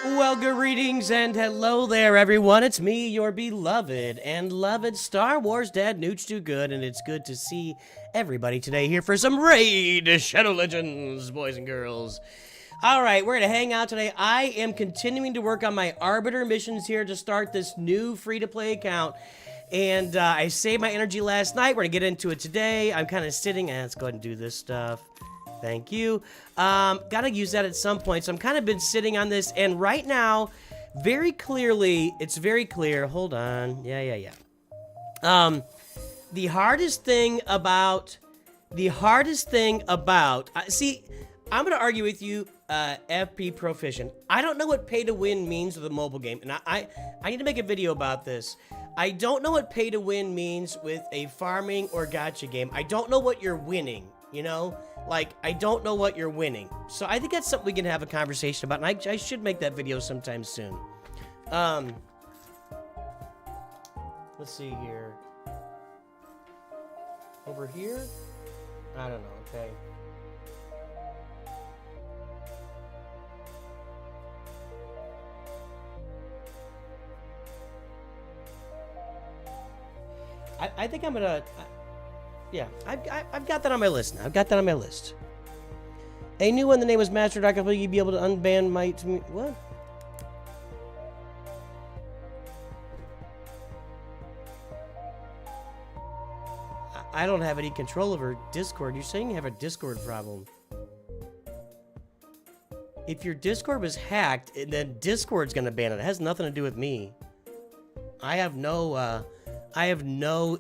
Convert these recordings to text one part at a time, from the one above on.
Well, greetings and hello there, everyone. It's me, your beloved and loved Star Wars dad, NOOCH2GUD, and it's good to see everybody today here for some Raid Shadow Legends, boys and girls. All right, we're going to hang out today. I am continuing to work on my Arbiter missions here to start this new free-to-play account. And I saved my energy last night. We're going to get into it today. I'm kind of sitting, let's go ahead and do this stuff. Thank you. Gotta use that at some point. So I'm kind of been sitting on this, and right now, very clearly, it's very clear. Hold on. Yeah. The hardest thing about, see, I'm gonna argue with you, FP Proficient. I don't know what pay to win means with a mobile game, and I need to make a video about this. I don't know what pay to win means with a farming or gacha game. I don't know what you're winning, you know? Like, I don't know what you're winning. So I think that's something we can have a conversation about, and I should make that video sometime soon. Let's see here. Over here? I don't know, okay. I think I'm gonna... yeah, I've got that on my list now. I've got that on my list. A new one, the name was Master. Will you be able to unban my... what? I don't have any control over Discord. You're saying you have a Discord problem. If your Discord was hacked, then Discord's gonna ban it. It has nothing to do with me. I have no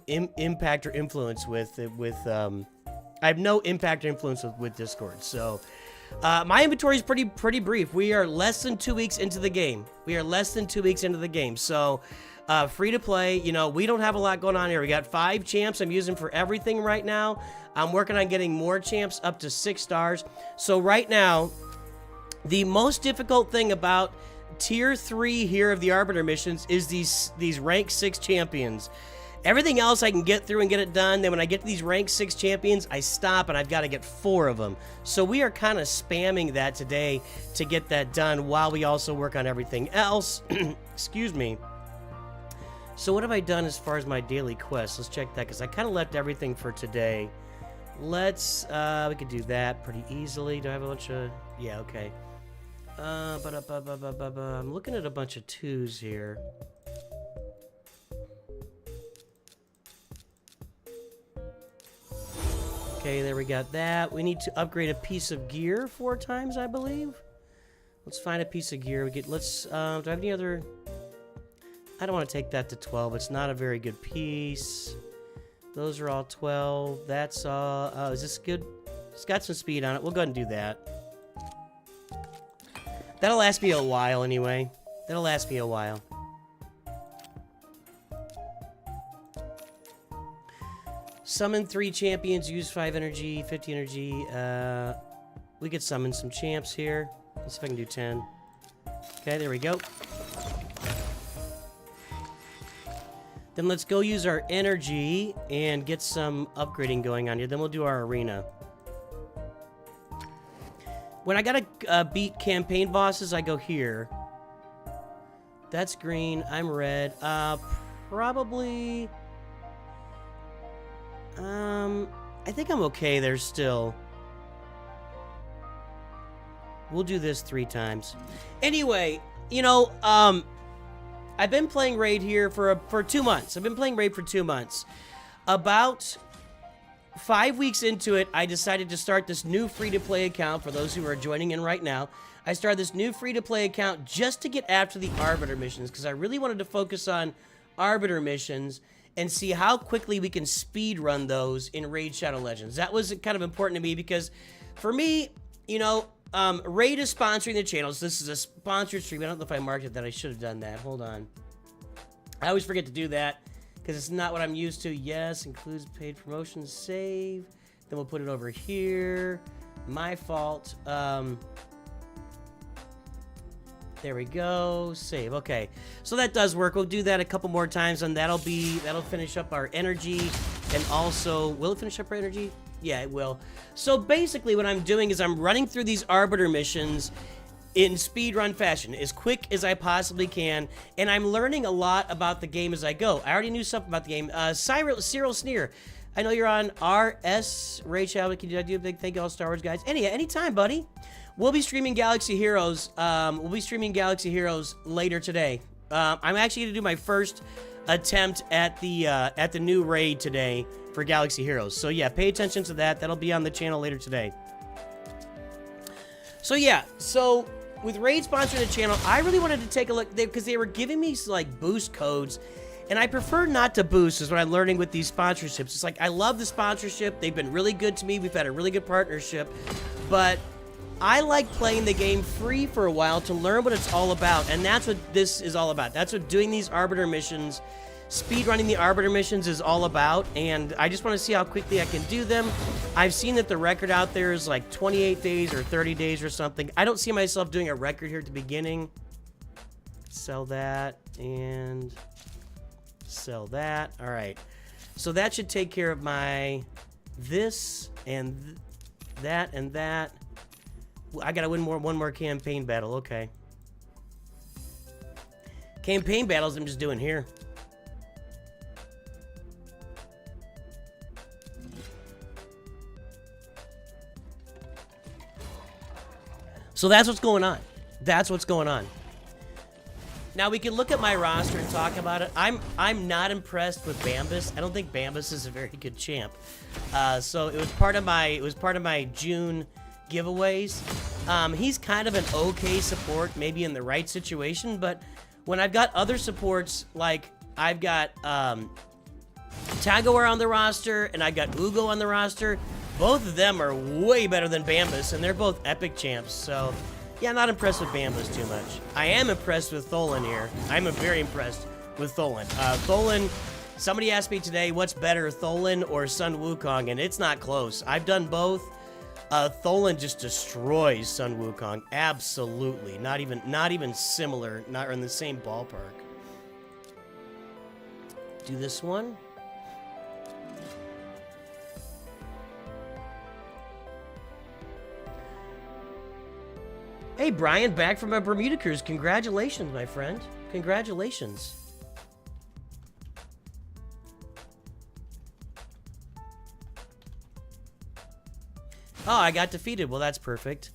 impact or influence with Discord. So my inventory is pretty brief. We are less than 2 weeks into the game. So free to play, you know, we don't have a lot going on here. We got 5 champs I'm using for everything right now. I'm working on getting more champs up to 6 stars. So right now, the most difficult thing about Tier 3 here of the Arbiter missions is these rank 6 champions. Everything else I can get through and get it done. Then when I get to these rank 6 champions, I stop and I've got to get 4 of them. So we are kind of spamming that today to get that done while we also work on everything else. Excuse me. So what have I done as far as my daily quests? Let's check that because I kind of left everything for today. Let's, we could do that pretty easily. Do I have a bunch of, yeah, okay. I'm looking at a bunch of 2s here. Okay, there we got that. We need to upgrade a piece of gear 4 times, I believe. Let's find a piece of gear. We get. Let's. Do I have any other? I don't want to take that to 12. It's not a very good piece. Those are all 12. That's all. Oh, is this good? It's got some speed on it. We'll go ahead and do that. That'll last me a while anyway. That'll last me a while. Summon 3 champions, use 5 energy, 50 energy. We could summon some champs here. Let's see if I can do 10. Okay, there we go. Then let's go use our energy and get some upgrading going on here. Then we'll do our arena. When I gotta beat campaign bosses, I go here. That's green. I'm red. Probably... I think I'm okay there still. We'll do this 3 times. Anyway, you know, I've been playing Raid here for 2 months. I've been playing Raid for 2 months. About 5 weeks into it, I decided to start this new free-to-play account. For those who are joining in right now, I started this new free-to-play account just to get after the Arbiter missions, because I really wanted to focus on Arbiter missions and see how quickly we can speed run those in Raid Shadow Legends. That was kind of important to me because, for me, you know, Raid is sponsoring the channels. This is a sponsored stream. I don't know if I marked it that. I should have done that. Hold on. I always forget to do that because it's not what I'm used to. Yes, includes paid promotions. Save. Then we'll put it over here. My fault. There we go. Save. Okay. So that does work. We'll do that a couple more times, and that'll finish up our energy. And also, will it finish up our energy? Yeah, it will. So basically what I'm doing is I'm running through these Arbiter missions in speedrun fashion, as quick as I possibly can, and I'm learning a lot about the game as I go. I already knew something about the game. Cyril Sneer, I know you're on RS Rachel. Can you do a big thank you all Star Wars guys? Anytime, buddy. We'll be streaming Galaxy Heroes. Later today. I'm actually gonna do my first attempt at the new raid today for Galaxy Heroes. So yeah, pay attention to that. That'll be on the channel later today. So yeah, so with Raid sponsoring the channel, I really wanted to take a look because they were giving me like boost codes, and I prefer not to boost is what I'm learning with these sponsorships. It's like I love the sponsorship. They've been really good to me. We've had a really good partnership, but I like playing the game free for a while to learn what it's all about, and that's what this is all about. That's what doing these Arbiter missions, speedrunning the Arbiter missions is all about, and I just want to see how quickly I can do them. I've seen that the record out there is like 28 days or 30 days or something. I don't see myself doing a record here at the beginning. Sell that, and sell that. All right. So that should take care of my this, and that, and that. I gotta win one more campaign battle. Okay. Campaign battles I'm just doing here. So that's what's going on. That's what's going on. Now we can look at my roster and talk about it. I'm not impressed with Bambus. I don't think Bambus is a very good champ. So it was part of my June giveaways. He's kind of an okay support, maybe in the right situation, but when I've got other supports, like I've got Tagowar on the roster and I've got Ugo on the roster, both of them are way better than Bambus, and they're both epic champs. So yeah, I'm not impressed with Bambus too much. I am impressed with Tholin here. I'm very impressed with Tholin. Tholin, somebody asked me today, what's better, Tholin or Sun Wukong, and it's not close. I've done both. Tholin just destroys Sun Wukong. Absolutely. Not even similar, not in the same ballpark. Do this one. Hey, Brian, back from a Bermuda cruise. Congratulations, my friend. Congratulations. Oh, I got defeated. Well, that's perfect.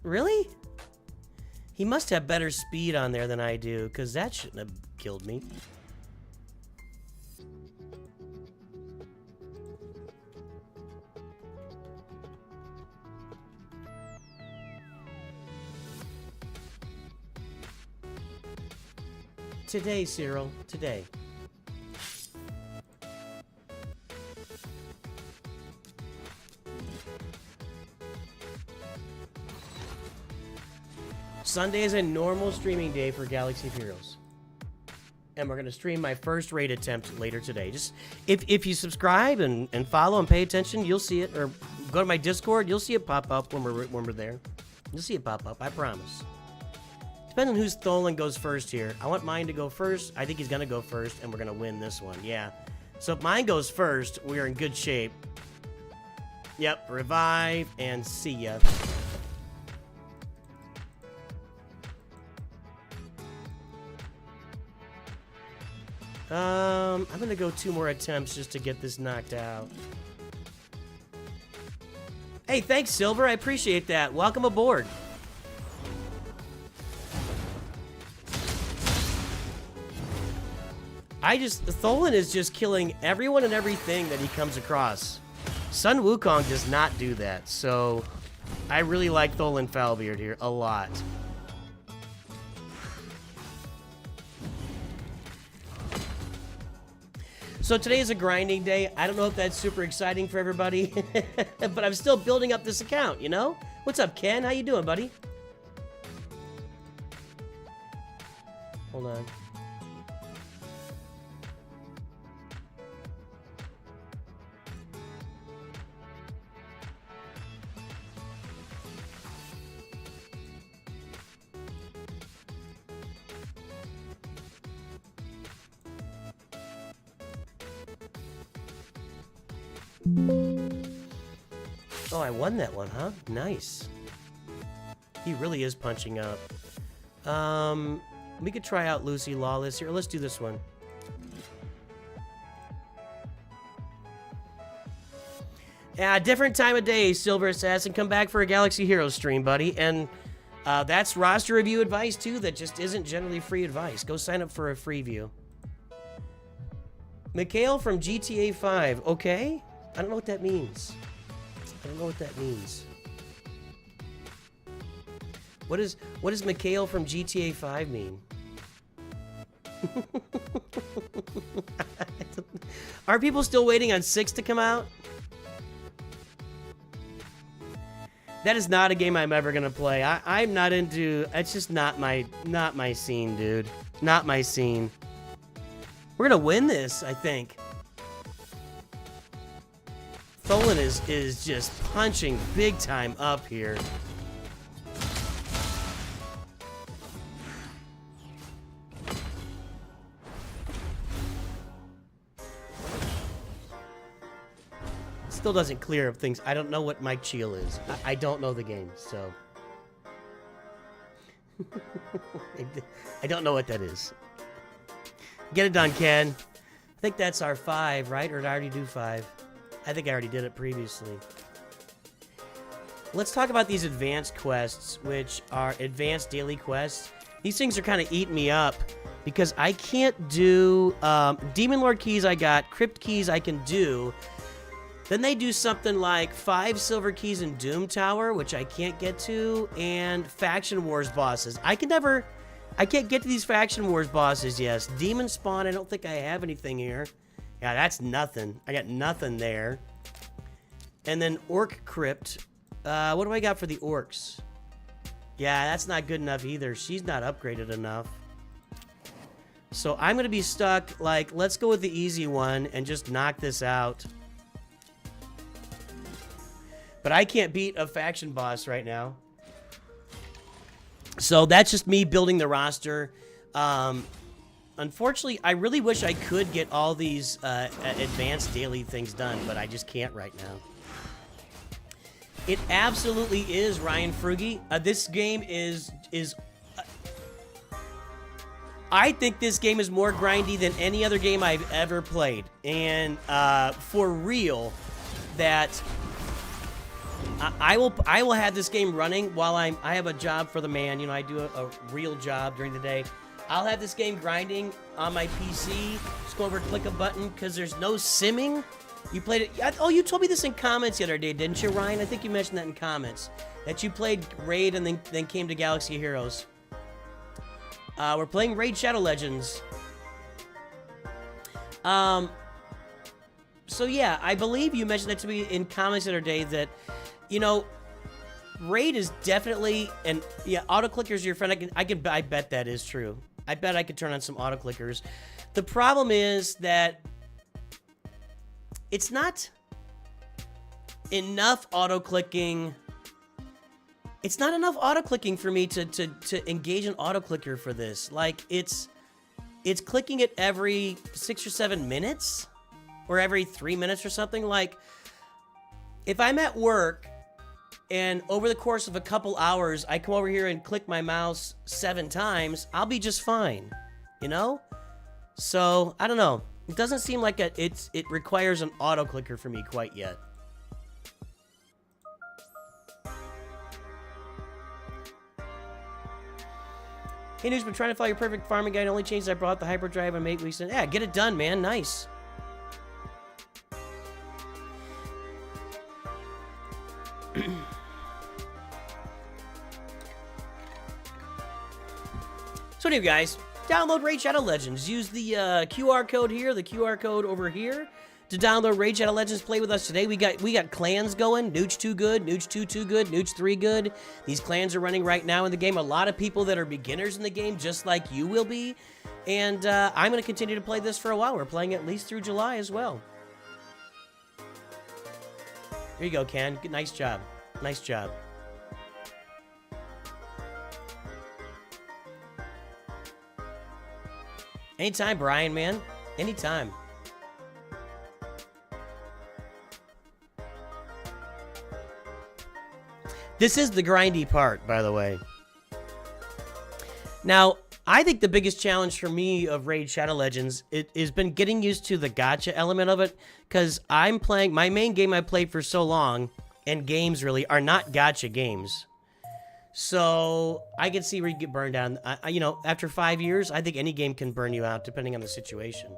Really? He must have better speed on there than I do, because that shouldn't have killed me. Today, Cyril. Today. Sunday is a normal streaming day for Galaxy of Heroes. And we're going to stream my first raid attempt later today. Just if you subscribe and follow and pay attention, you'll see it. Or go to my Discord, you'll see it pop up when we're there. You'll see it pop up, I promise. Depending on whose Tholin goes first here. I want mine to go first. I think he's going to go first, and we're going to win this one. Yeah. So if mine goes first, we are in good shape. Yep, revive, and see ya. I'm going to go 2 more attempts just to get this knocked out. Hey, thanks, Silver. I appreciate that. Welcome aboard. Tholin is just killing everyone and everything that he comes across. Sun Wukong does not do that, so I really like Tholin Foulbeard here a lot. So today is a grinding day. I don't know if that's super exciting for everybody, but I'm still building up this account, you know? What's up, Ken? How you doing, buddy? Hold on. Oh, I won that one, huh? Nice. He really is punching up. We could try out Lucy Lawless here. Let's do this one. Yeah, different time of day, Silver Assassin. Come back for a Galaxy Heroes stream, buddy. And that's roster review advice, too, that just isn't generally free advice. Go sign up for a free view. Mikhail from GTA 5. Okay. I don't know what that means. I don't know what that means. What does Mikhail from GTA 5 mean? Are people still waiting on 6 to come out? That is not a game I'm ever gonna play. I'm not into. It's just not my scene, dude. Not my scene. We're gonna win this, I think. Tholin is just punching big time up here. Still doesn't clear up things. I don't know what Mike Cheel is. I don't know the game, so I don't know what that is. Get it done, Ken. I think that's our 5, right? Or did I already do 5? I think I already did it previously. Let's talk about these advanced quests, which are advanced daily quests. These things are kind of eating me up because I can't do Demon Lord keys I got, Crypt keys I can do. Then they do something like 5 silver keys in Doom Tower, which I can't get to, and Faction Wars bosses. I can't get to these Faction Wars bosses, yes. Demon Spawn, I don't think I have anything here. Yeah, that's nothing. I got nothing there. And then Orc Crypt. What do I got for the Orcs? Yeah, that's not good enough either. She's not upgraded enough. So I'm going to be stuck, like, let's go with the easy one and just knock this out. But I can't beat a faction boss right now. So that's just me building the roster. Unfortunately, I really wish I could get all these advanced daily things done, but I just can't right now. It absolutely is, Ryan Frugy. This game is I think this game is more grindy than any other game I've ever played. And for real, that I will have this game running while I have a job for the man. You know, I do a real job during the day. I'll have this game grinding on my PC. Just go over, click a button, because there's no simming. You played it. Oh, you told me this in comments the other day, didn't you, Ryan? I think you mentioned that in comments. That you played Raid and then came to Galaxy Heroes. We're playing Raid Shadow Legends. So yeah, I believe you mentioned that to me in comments the other day that, you know, Raid is definitely, and yeah, auto-clickers are your friend. I bet that is true. I bet I could turn on some auto-clickers. The problem is that it's not enough auto-clicking. It's not enough auto-clicking for me to engage an auto-clicker for this. Like, it's clicking it every 6 or 7 minutes, or every 3 minutes or something. Like, if I'm at work and over the course of a couple hours I come over here and click my mouse 7 times, I'll be just fine, you know? So I don't know, it doesn't seem like it requires an auto clicker for me quite yet. Hey, Nooch, been trying to follow your perfect farming guide. Only changes I brought the hyperdrive and 8 weeks in. Yeah, get it done, man. Nice. So anyway, guys, download Raid Shadow Legends. Use the QR code here, the QR code over here, to download Raid Shadow Legends. Play with us today. We got clans going. NOOCH2GUD, NOOCH2GUD, NOOCH3GUD. These clans are running right now in the game. A lot of people that are beginners in the game, just like you will be. And I'm going to continue to play this for a while. We're playing at least through July as well. Here you go, Ken. Nice job. Nice job. Anytime, Brian, man. Anytime. This is the grindy part, by the way. Now, I think the biggest challenge for me of Raid Shadow Legends has been getting used to the gacha element of it, because I'm playing, my main game I played for so long, and games really, are not gacha games. So I can see where you get burned down. You know, after 5 years, I think any game can burn you out, depending on the situation.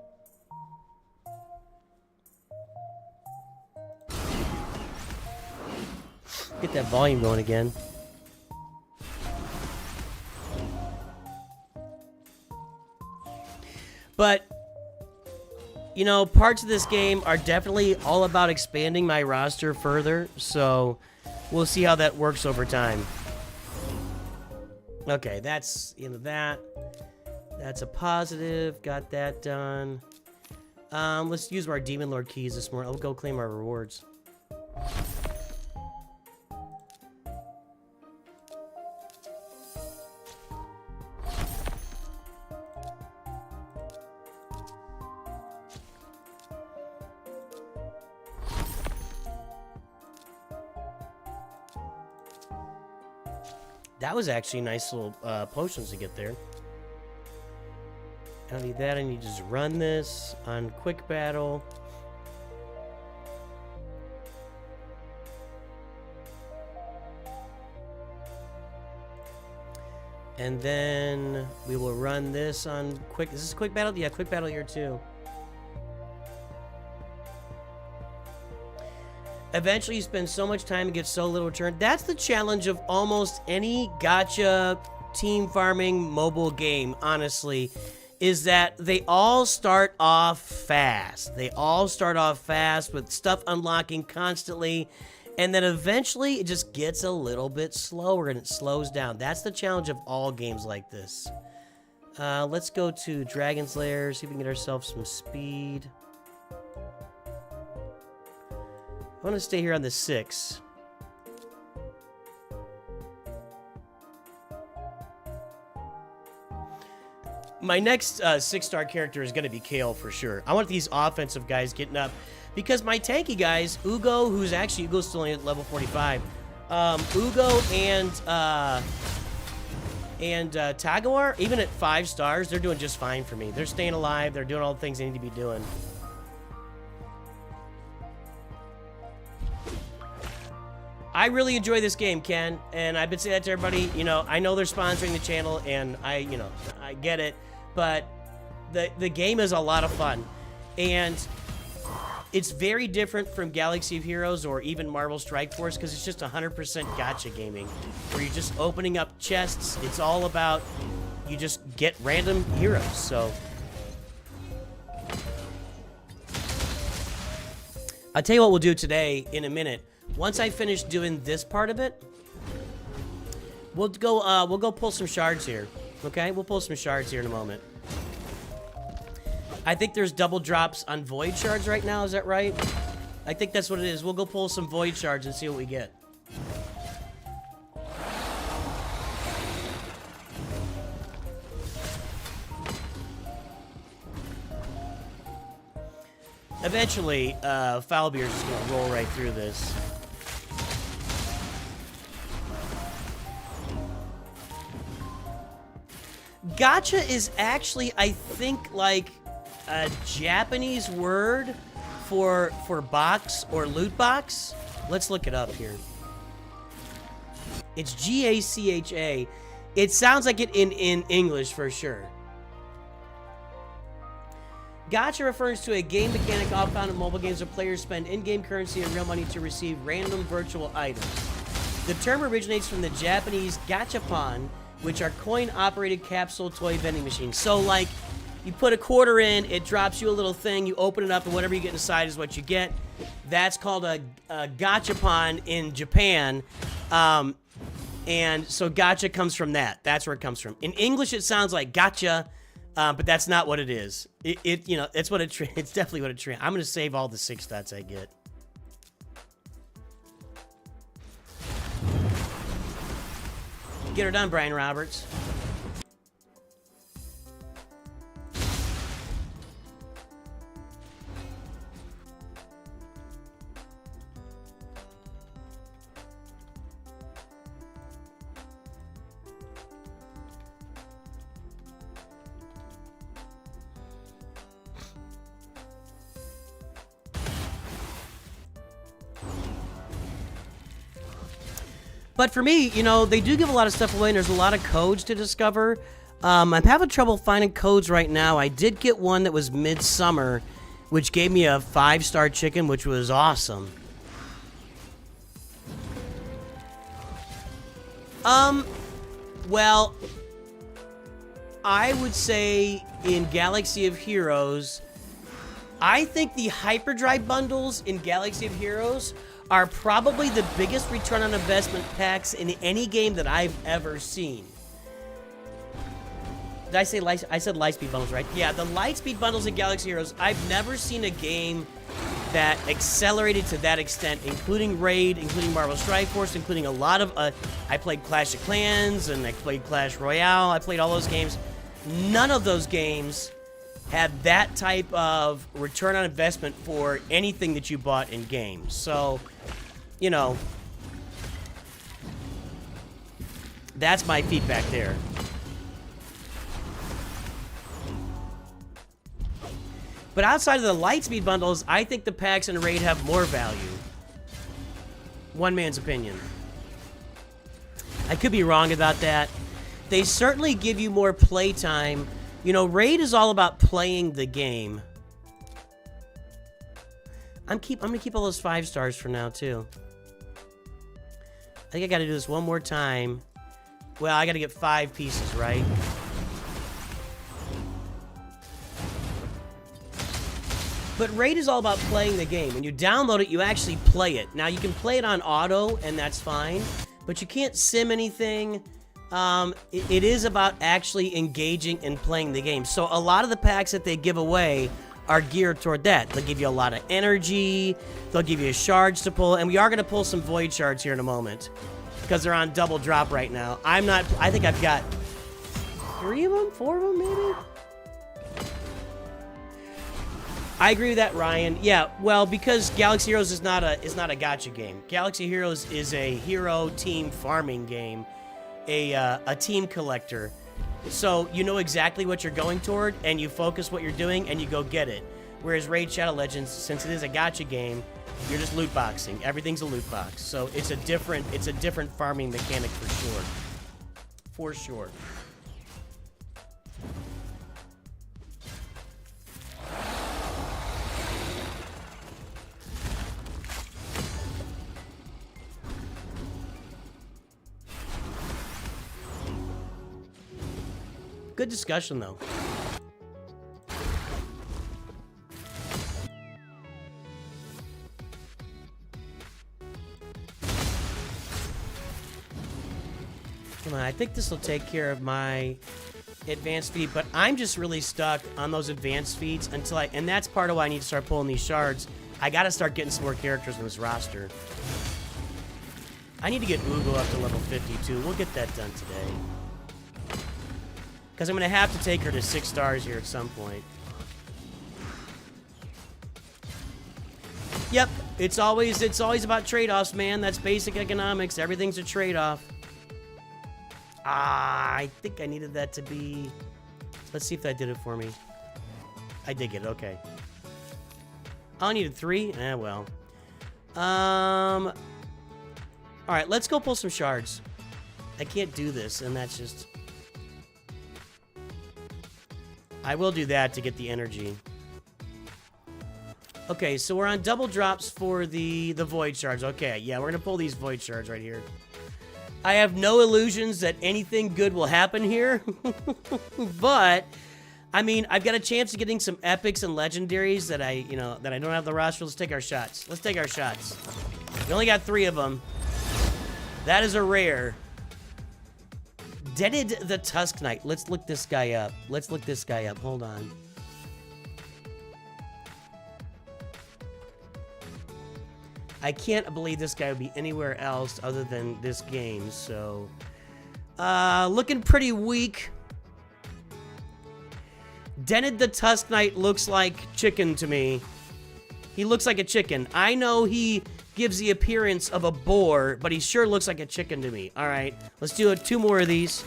Get that volume going again. But, you know, parts of this game are definitely all about expanding my roster further, so we'll see how that works over time. Okay, that's, you know, that's a positive. Got that done. Let's use our Demon Lord keys this morning. I'll go claim our rewards. That was actually nice little potions to get there. I don't need that. I need to just run this on quick battle. And then we will run this on quick. Is this quick battle? Yeah, quick battle here too. Eventually, you spend so much time and get so little return. That's the challenge of almost any gacha team farming mobile game, honestly, is that they all start off fast. They all start off fast with stuff unlocking constantly, and then eventually it just gets a little bit slower and it slows down. That's the challenge of all games like this. Let's go to Dragon's Lair, see if we can get ourselves some speed. I want to stay here on the 6. My next 6-star character is going to be Kale for sure. I want these offensive guys getting up, because my tanky guys, SWGOH, who's actually, SWGOH's still only at level 45, SWGOH and Tagawar, even at 5 stars, they're doing just fine for me. They're staying alive. They're doing all the things they need to be doing. I really enjoy this game, Ken, and I've been saying that to everybody. You know, I know they're sponsoring the channel, and I get it, but the game is a lot of fun, and it's very different from Galaxy of Heroes or even Marvel Strike Force, because it's just 100% gacha gaming, where you're just opening up chests. It's all about you just get random heroes. So I'll tell you what we'll do today in a minute. Once I finish doing this part of it, we'll go pull some shards here. Okay, we'll pull some shards here in a moment. I think there's double drops on void shards right now. Is that right? I think that's what it is. We'll go pull some void shards and see what we get. Eventually, Foulbeard is just going to roll right through this. Gacha is actually, I think, like a Japanese word for box or loot box. Let's look it up here. It's G-A-C-H-A. It sounds like it in English for sure. Gacha refers to a game mechanic often found in mobile games where players spend in-game currency and real money to receive random virtual items. The term originates from the Japanese gachapon, which are coin-operated capsule toy vending machines. So, like, you put a quarter in, it drops you a little thing, you open it up, and whatever you get inside is what you get. That's called a gachapon in Japan. And so gacha comes from that. That's where it comes from. In English, it sounds like gotcha, but that's not what it is. You know, it's what it's definitely what it. I'm gonna save all the 6 stats I get. Get her done, Brian Roberts. But for me, you know, they do give a lot of stuff away, and there's a lot of codes to discover. I'm having trouble finding codes right now. I did get one that was midsummer, which gave me a 5-star chicken, which was awesome. Well, I would say in Galaxy of Heroes, I think the Hyperdrive bundles in Galaxy of Heroes are probably the biggest return on investment packs in any game that I've ever seen. Did I say I said Lightspeed bundles, right? Yeah, the Lightspeed bundles in Galaxy Heroes, I've never seen a game that accelerated to that extent, including Raid, including Marvel Strike Force, including a lot of... I played Clash of Clans, and I played Clash Royale. I played all those games. None of those games had that type of return on investment for anything that you bought in games. So, you know, that's my feedback there. But outside of the Lightspeed bundles, I think the packs in Raid have more value. One man's opinion. I could be wrong about that. They certainly give you more playtime. You know, Raid is all about playing the game. I'm gonna keep all those 5 stars for now too. I think I gotta do this one more time. Well, I gotta get 5 pieces, right? But Raid is all about playing the game. When you download it, you actually play it. Now, you can play it on auto, and that's fine. But you can't sim anything. It is about actually engaging and playing the game. So a lot of the packs that they give away are geared toward that. They'll give you a lot of energy. They'll give you shards to pull. And we are going to pull some void shards here in a moment, because they're on double drop right now. I think I've got 3 of them? 4 of them, maybe? I agree with that, Ryan. Yeah, well, because Galaxy Heroes is not a gacha game. Galaxy Heroes is a hero team farming game, a team collector. So you know exactly what you're going toward, and you focus what you're doing, and you go get it. Whereas Raid Shadow Legends, since it is a gacha game, you're just loot boxing. Everything's a loot box. So it's a different farming mechanic for sure. For sure. good discussion, though. Come on, I think this will take care of my advanced feat, but I'm just really stuck on those advanced feats until and that's part of why I need to start pulling these shards. I gotta start getting some more characters in this roster. I need to get Ugo up to level 52. We'll get that done today. Because I'm gonna have to take her to 6 stars here at some point. Yep, it's always about trade-offs, man. That's basic economics. Everything's a trade-off. I think I needed that to be... Let's see if that did it for me. I did get it, okay. I only needed 3? Eh, well. Alright, let's go pull some shards. I can't do this, and that's just... I will do that to get the energy. Okay, so we're on double drops for the void shards. Okay, yeah, we're gonna pull these void shards right here. I have no illusions that anything good will happen here. But, I mean, I've got a chance of getting some epics and legendaries that I don't have the roster. Let's take our shots. Let's take our shots. We only got 3 of them. That is a rare. Dented the Tusk Knight. Let's look this guy up. Let's look this guy up. Hold on. I can't believe this guy would be anywhere else other than this game, so... looking pretty weak. Dented the Tusk Knight looks like chicken to me. He looks like a chicken. I know he gives the appearance of a boar, but he sure looks like a chicken to me. Alright, let's do 2 more of these.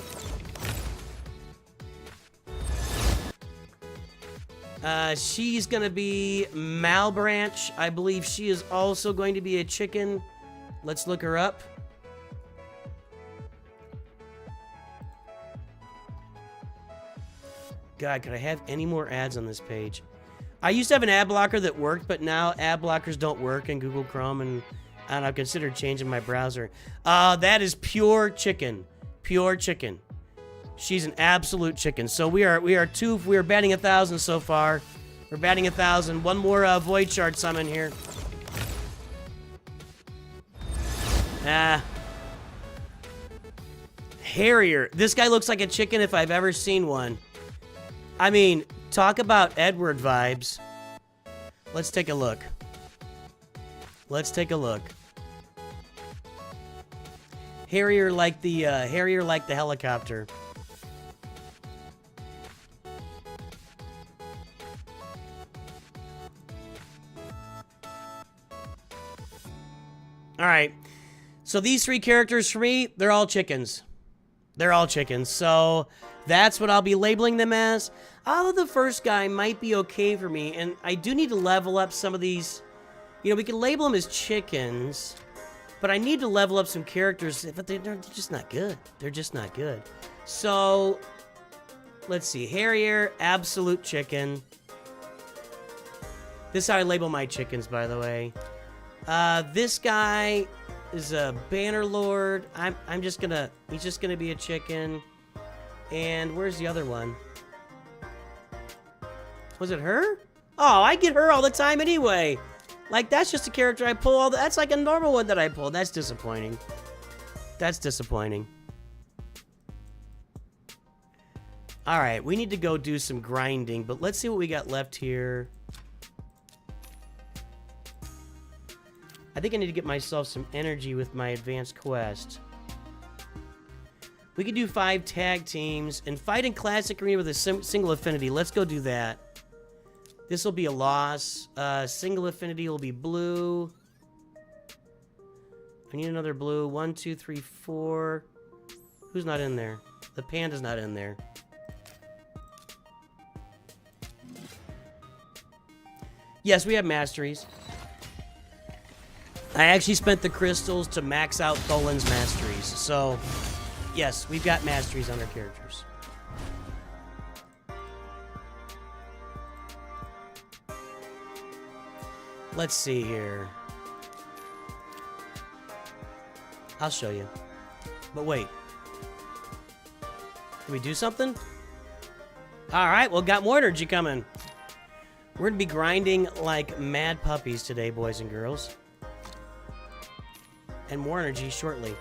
She's gonna be Malbranch. I believe she is also going to be a chicken. Let's look her up. God, could I have any more ads on this page? I used to have an ad blocker that worked, but now ad blockers don't work in Google Chrome, and I've considered changing my browser. That is pure chicken. Pure chicken. She's an absolute chicken. So we are batting 1,000 so far. We're batting 1,000. One more void shard summon here. Harrier. This guy looks like a chicken if I've ever seen one. I mean, talk about Edward vibes. Let's take a look. Let's take a look. Harrier like the helicopter. All right. So these 3 characters for me, they're all chickens. They're all chickens. So that's what I'll be labeling them as. Although the first guy might be okay for me, and I do need to level up some of these. You know, we can label them as chickens, but I need to level up some characters, but they're just not good. They're just not good. So, let's see. Harrier, absolute chicken. This is how I label my chickens, by the way. This guy is a Bannerlord. He's just gonna be a chicken. And where's the other one? Was it her? Oh, I get her all the time anyway. Like, that's just a character I pull that's like a normal one that I pull. That's disappointing. That's disappointing. Alright, we need to go do some grinding, but let's see what we got left here. I think I need to get myself some energy with my advanced quest. We could do 5 tag teams and fight in Classic Arena with a single affinity. Let's go do that. This will be a loss. Single affinity will be blue. I need another blue. 1, 2, 3, 4. Who's not in there? The panda's not in there. Yes, we have Masteries. I actually spent the crystals to max out Tholin's Masteries. So, yes, we've got Masteries on our characters. Let's see here. I'll show you. But wait. Can we do something? All right, well, got more energy coming. We're gonna be grinding like mad puppies today, boys and girls. And more energy shortly.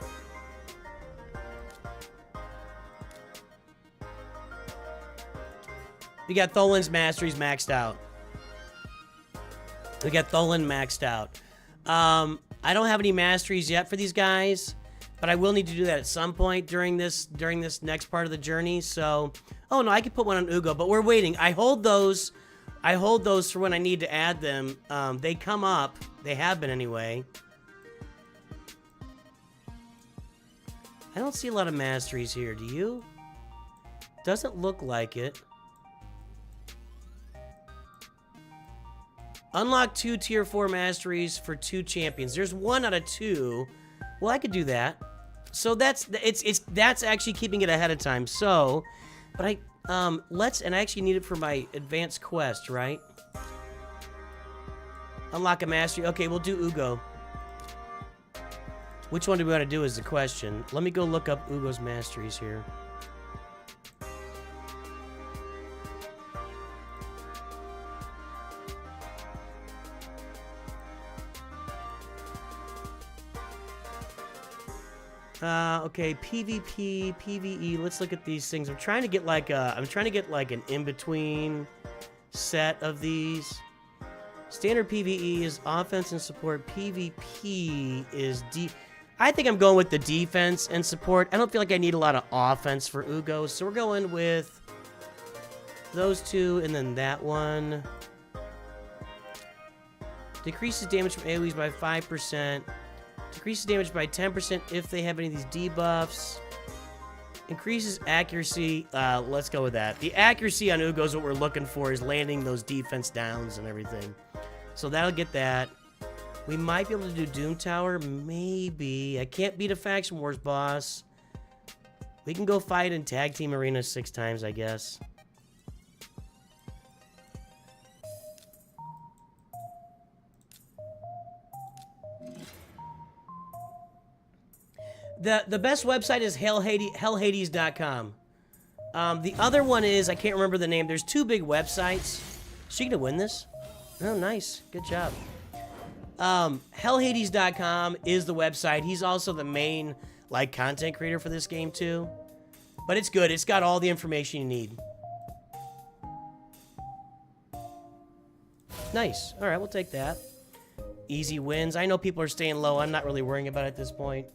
We got Tholin's Masteries maxed out. We got Tholin maxed out. I don't have any Masteries yet for these guys, but I will need to do that at some point during this next part of the journey. So, oh no, I could put one on Ugo, but we're waiting. I hold those for when I need to add them. They come up. They have been anyway. I don't see a lot of Masteries here. Do you? Doesn't look like it. Unlock 2 tier 4 masteries for 2 champions. There's 1 out of 2. Well, I could do that. So that's actually keeping it ahead of time. So, but I and I actually need it for my advanced quest, right? Unlock a mastery. Okay, we'll do Ugo. Which one do we want to do is the question. Let me go look up Ugo's masteries here. Okay, PvP, PvE. Let's look at these things. I'm trying to get like an in-between set of these. Standard PvE is offense and support. PvP is I think I'm going with the defense and support. I don't feel like I need a lot of offense for Ugo, so we're going with those 2 and then that one. Decreases damage from AoEs by 5%. Decreases damage by 10% if they have any of these debuffs. Increases accuracy. Let's go with that. The accuracy on Ugo is what we're looking for, is landing those defense downs and everything. So that'll get that. We might be able to do Doom Tower. Maybe. I can't beat a Faction Wars boss. We can go fight in Tag Team Arena 6 times, I guess. The best website is hellhades.com. The other one is, I can't remember the name. There's 2 big websites. Is she gonna win this? Oh, nice. Good job. Hellhades.com is the website. He's also the main, like, content creator for this game, too. But it's good. It's got all the information you need. Nice. All right, we'll take that. Easy wins. I know people are staying low. I'm not really worrying about it at this point.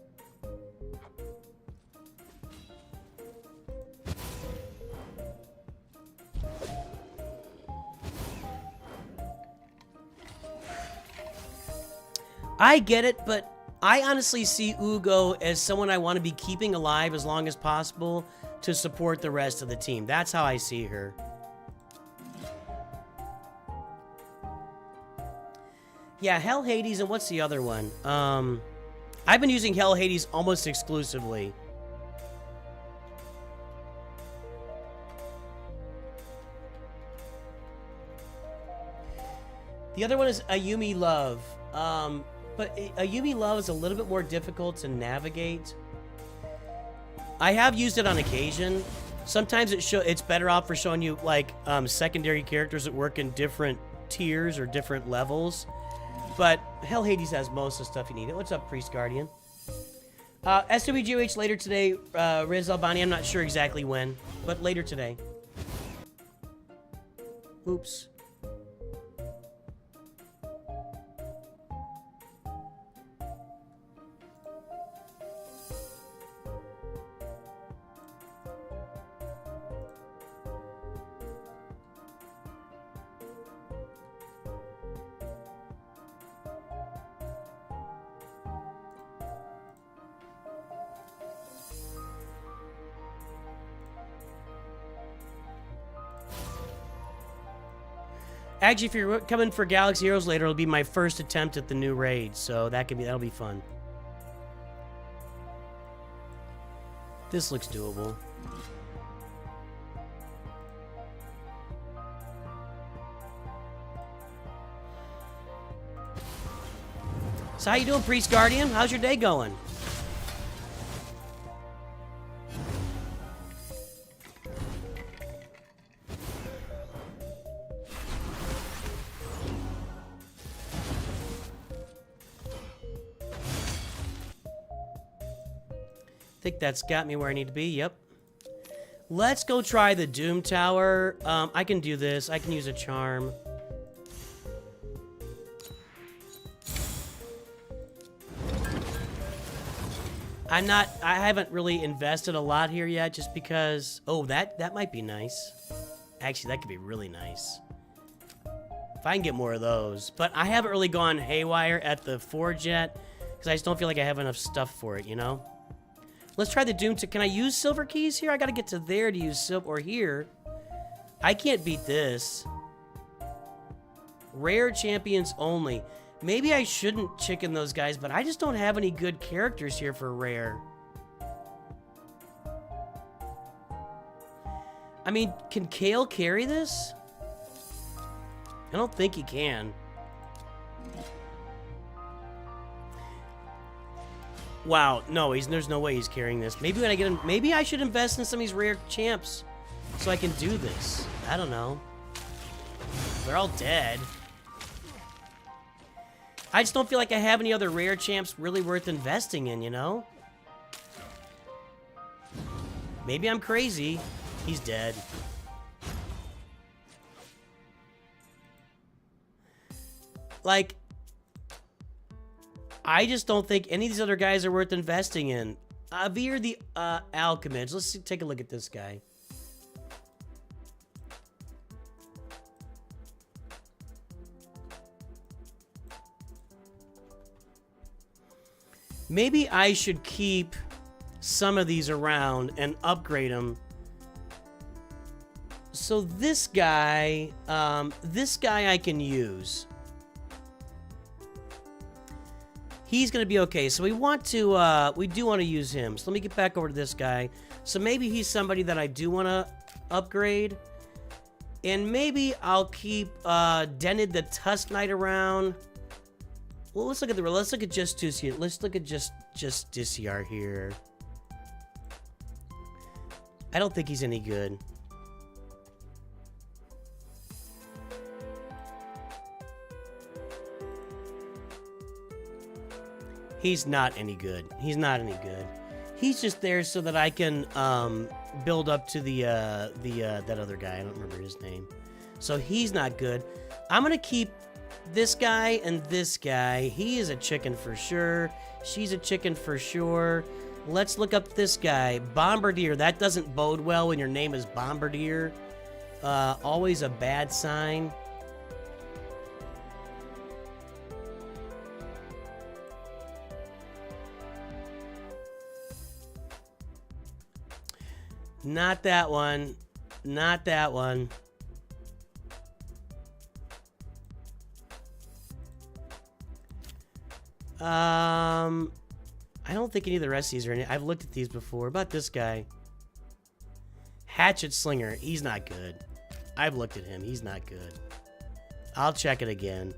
I get it, but I honestly see Ugo as someone I want to be keeping alive as long as possible to support the rest of the team. That's how I see her. Yeah, Hell Hades, and what's the other one? I've been using Hell Hades almost exclusively. The other one is Ayumi Love. But Ayumi Love is a little bit more difficult to navigate. I have used it on occasion. Sometimes it's better off for showing you like secondary characters that work in different tiers or different levels. But Hell Hades has most of the stuff you need. What's up, Priest Guardian? SWGOH later today. Riz Albani, I'm not sure exactly when, but later today. Oops. Actually, if you're coming for Galaxy Heroes later, it'll be my first attempt at the new raid, so that'll be fun. This looks doable. So how you doing, Priest Guardian? How's your day going? think that's got me where I need to be. Yep. Let's go try the Doom Tower. I can do this. I can use a charm. I haven't really invested a lot here yet just because, oh, that might be nice. Actually, that could be really nice. If I can get more of those. But I haven't really gone haywire at the Forge yet because I just don't feel like I have enough stuff for it, you know? Let's try the Doom. Can I use silver keys here? I gotta get to there to use silver, or here. I can't beat this. Rare champions only. Maybe I shouldn't chicken those guys, but I just don't have any good characters here for rare. I mean, can Kale carry this? I don't think he can. Wow, no, there's no way he's carrying this. Maybe when I get him, maybe I should invest in some of these rare champs so I can do this. I don't know. They're all dead. I just don't feel like I have any other rare champs really worth investing in, you know? Maybe I'm crazy. He's dead. Like, I just don't think any of these other guys are worth investing in. Avir the Alchemist. Let's take a look at this guy. Maybe I should keep some of these around and upgrade them. So this guy I can use. He's gonna be okay. So we do want to use him. So let me get back over to this guy. So maybe he's somebody that I do want to upgrade. And maybe I'll keep Denid the Tusk Knight around. Well, let's look at just Dusiar. Let's look at just Dusiar here. I don't think he's any good. He's not any good. He's not any good. He's just there so that I can build up to the that other guy. I don't remember his name. So he's not good. I'm gonna keep this guy and this guy. He is a chicken for sure. She's a chicken for sure. Let's look up this guy. Bombardier. That doesn't bode well when your name is Bombardier. Always a bad sign. Not that one. Not that one. I don't think any of the rest of these are in it. I've looked at these before. About this guy. Hatchet Slinger. He's not good. I've looked at him. He's not good. I'll check it again.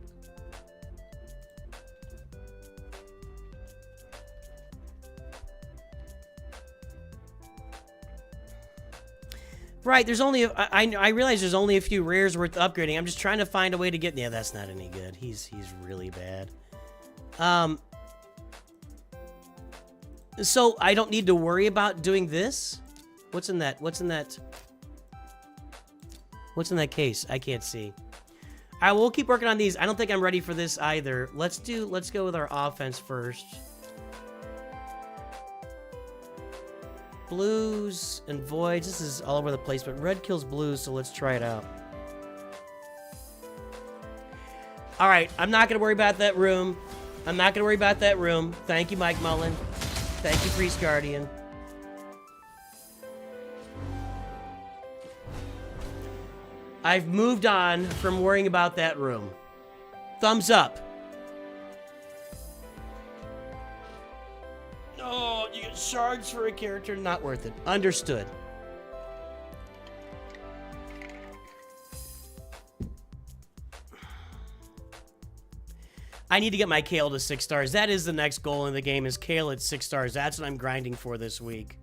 Right, there's only I realize there's only a few rares worth upgrading. I'm just trying to find a way to get. Yeah, that's not any good. He's really bad. So I don't need to worry about doing this. What's in that? What's in that? What's in that case? I can't see. I will keep working on these. I don't think I'm ready for this either. Let's go with our offense first. Blues and voids. This is all over the place, but red kills blues, so let's try it out. All right, I'm not going to worry about that room. I'm not going to worry about that room. Thank you, Mike Mullen. Thank you, Priest Guardian. I've moved on from worrying about that room. Thumbs up. Oh, you get shards for a character, not worth it. Understood. I need to get my Kale to 6 stars. That is the next goal in the game, is Kale at 6 stars. That's what I'm grinding for this week.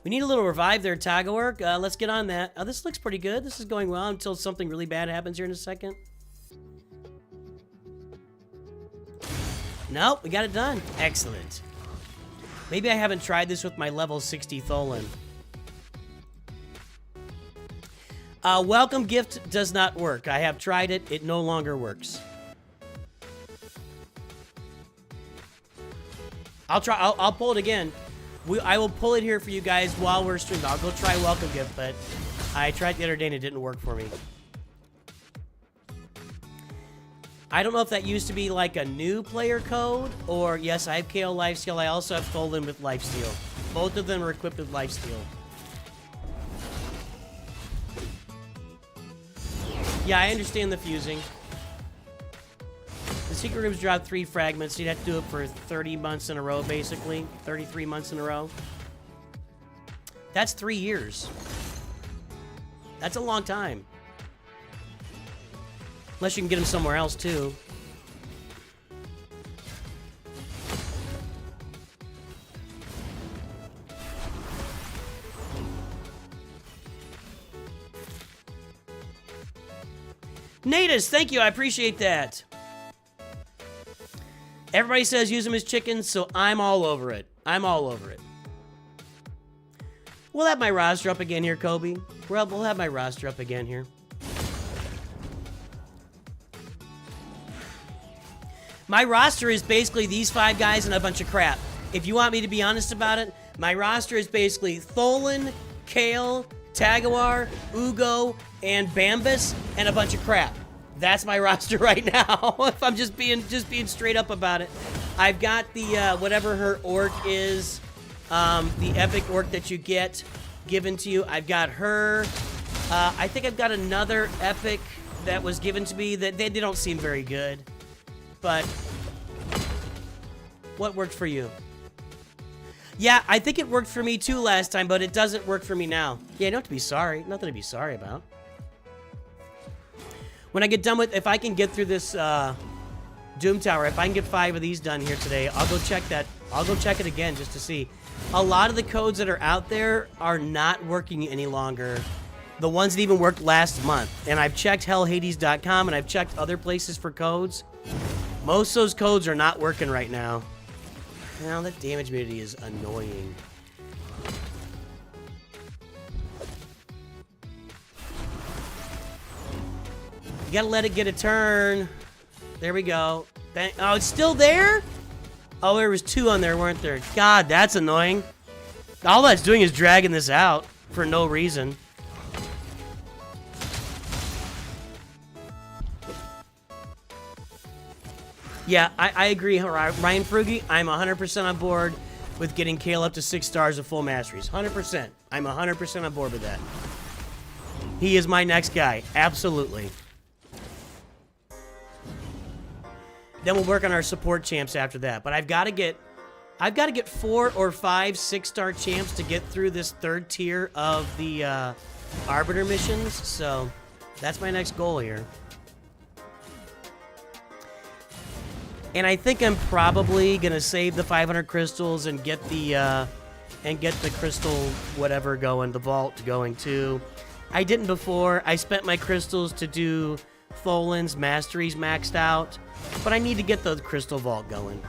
We need a little revive there, Tagawork. Let's get on that. Oh, this looks pretty good. This is going well until something really bad happens here in a second. Nope, we got it done. Excellent. Maybe I haven't tried this with my level 60 Tholin. Welcome gift does not work. I have tried it. It no longer works. I'll pull it again. I will pull it here for you guys while we're streaming. I'll go try welcome gift, but I tried the other day and it didn't work for me. I don't know if that used to be like a new player code, or yes, I have KO Lifesteal. I also have Tholin with Lifesteal. Both of them are equipped with Lifesteal. Yeah, I understand the fusing. The secret rooms drop 3 fragments, so you'd have to do it for 30 months in a row, basically. 33 months in a row. That's 3 years. That's a long time. Unless you can get them somewhere else, too. Natus, thank you. I appreciate that. Everybody says use them as chickens, so I'm all over it. I'm all over it. We'll have my roster up again here, Kobe. We'll have my roster up again here. My roster is basically these 5 guys and a bunch of crap. If you want me to be honest about it, my roster is basically Tholin, Kale, Tagawar, Ugo, and Bambus, and a bunch of crap. That's my roster right now. If I'm just being straight up about it. I've got the whatever her orc is, the epic orc that you get given to you. I've got her. I think I've got another epic that was given to me that they don't seem very good. But what worked for you? Yeah, I think it worked for me too last time, but it doesn't work for me now. Yeah, you don't have to be sorry. Nothing to be sorry about. When I get done with, if I can get through this Doom Tower, if I can get 5 of these done here today, I'll go check that. I'll go check it again just to see. A lot of the codes that are out there are not working any longer. The ones that even worked last month. And I've checked hellhades.com and I've checked other places for codes. Most of those codes are not working right now. Now that damage immunity is annoying. You gotta let it get a turn. There we go. Oh, it's still there? Oh, there was 2 on there, weren't there? God, that's annoying. All that's doing is dragging this out for no reason. Yeah, I agree, Ryan Frugi. I'm 100% on board with getting Kale up to 6 stars of full masteries. 100%. I'm 100% on board with that. He is my next guy. Absolutely. Then we'll work on our support champs after that. But I've got to get 4 or 5 6-star champs to get through this 3rd tier of the Arbiter missions. So that's my next goal here. And I think I'm probably gonna save the 500 crystals and get the crystal whatever going, the vault going too. I didn't before. I spent my crystals to do Tholin's Masteries maxed out, but I need to get the crystal vault going.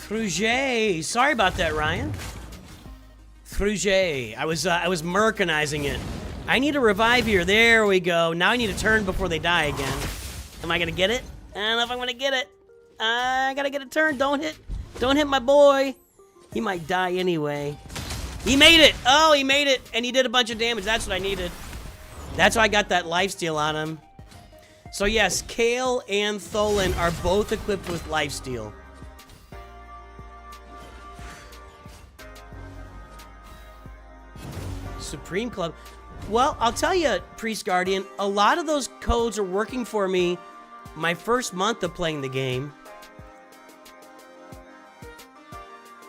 Fruge. Sorry about that, Ryan. Fruge. I was mercanizing it. I need a revive here. There we go. Now I need a turn before they die again. Am I gonna get it? I don't know if I'm gonna get it. I gotta get a turn. Don't hit my boy. He might die anyway. He made it. Oh, he made it. And he did a bunch of damage. That's what I needed. That's why I got that lifesteal on him. So yes, Kale and Tholin are both equipped with lifesteal. Supreme Club. Well, I'll tell you, Priest Guardian, a lot of those codes are working for me my first month of playing the game.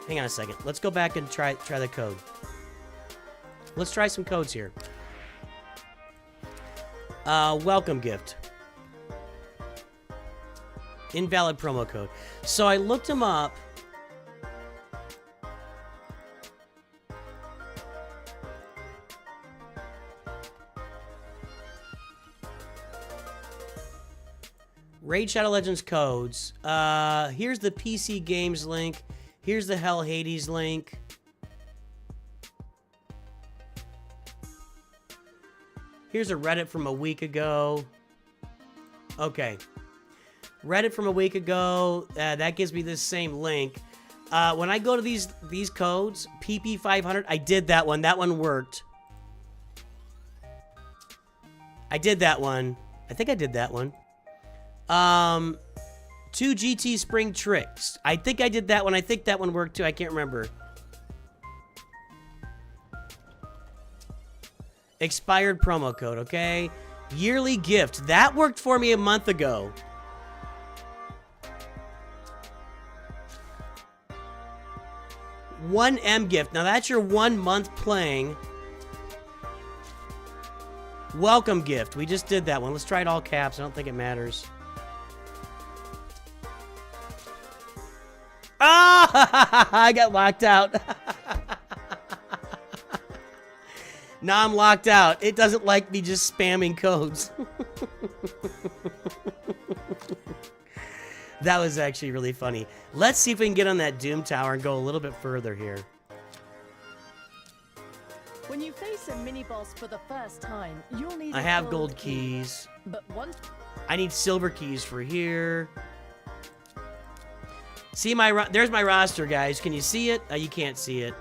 Hang on a second. Let's go back and try the code. Let's try some codes here. Welcome gift. Invalid promo code. So I looked him up. Raid Shadow Legends codes. Here's the PC Games link. Here's the Hell Hades link. Here's a Reddit from a week ago. Okay. Reddit from a week ago. That gives me this same link. When I go to these codes, PP500, I did that one. That one worked. I did that one. I think I did that one. 2 GT Spring Tricks. I think I did that one. I think that one worked too. I can't remember. Expired promo code, okay? Yearly gift. That worked for me a month ago. One M gift. Now that's your 1 month playing. Welcome gift. We just did that one. Let's try it all caps. I don't think it matters. Ah! I got locked out. Now I'm locked out. It doesn't like me just spamming codes. That was actually really funny. Let's see if we can get on that Doom Tower and go a little bit further here. When you face a mini boss for the first time, you'll need. I have gold keys. But once I need silver keys for here. See there's my roster, guys. Can you see it? You can't see it.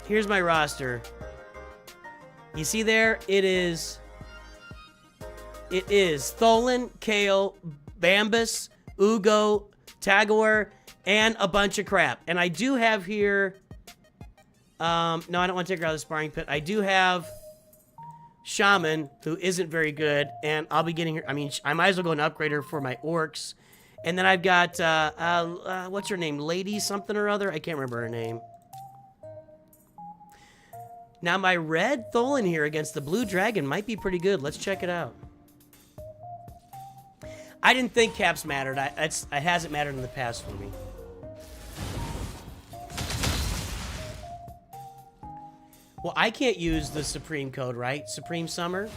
Here's my roster. You see there? It is Tholin, Kale, Bambus, Ugo, Tagor, and a bunch of crap. And I do have here... no, I don't want to take her out of the sparring pit. I do have Shaman, who isn't very good, and I'll be getting her... I mean, I might as well go and upgrade her for my orcs. And then I've got, what's her name? Lady something or other? I can't remember her name. Now, my red Tholin here against the blue dragon might be pretty good. Let's check it out. I didn't think caps mattered. It hasn't mattered in the past for me. Well, I can't use the Supreme code, right? Supreme Summer?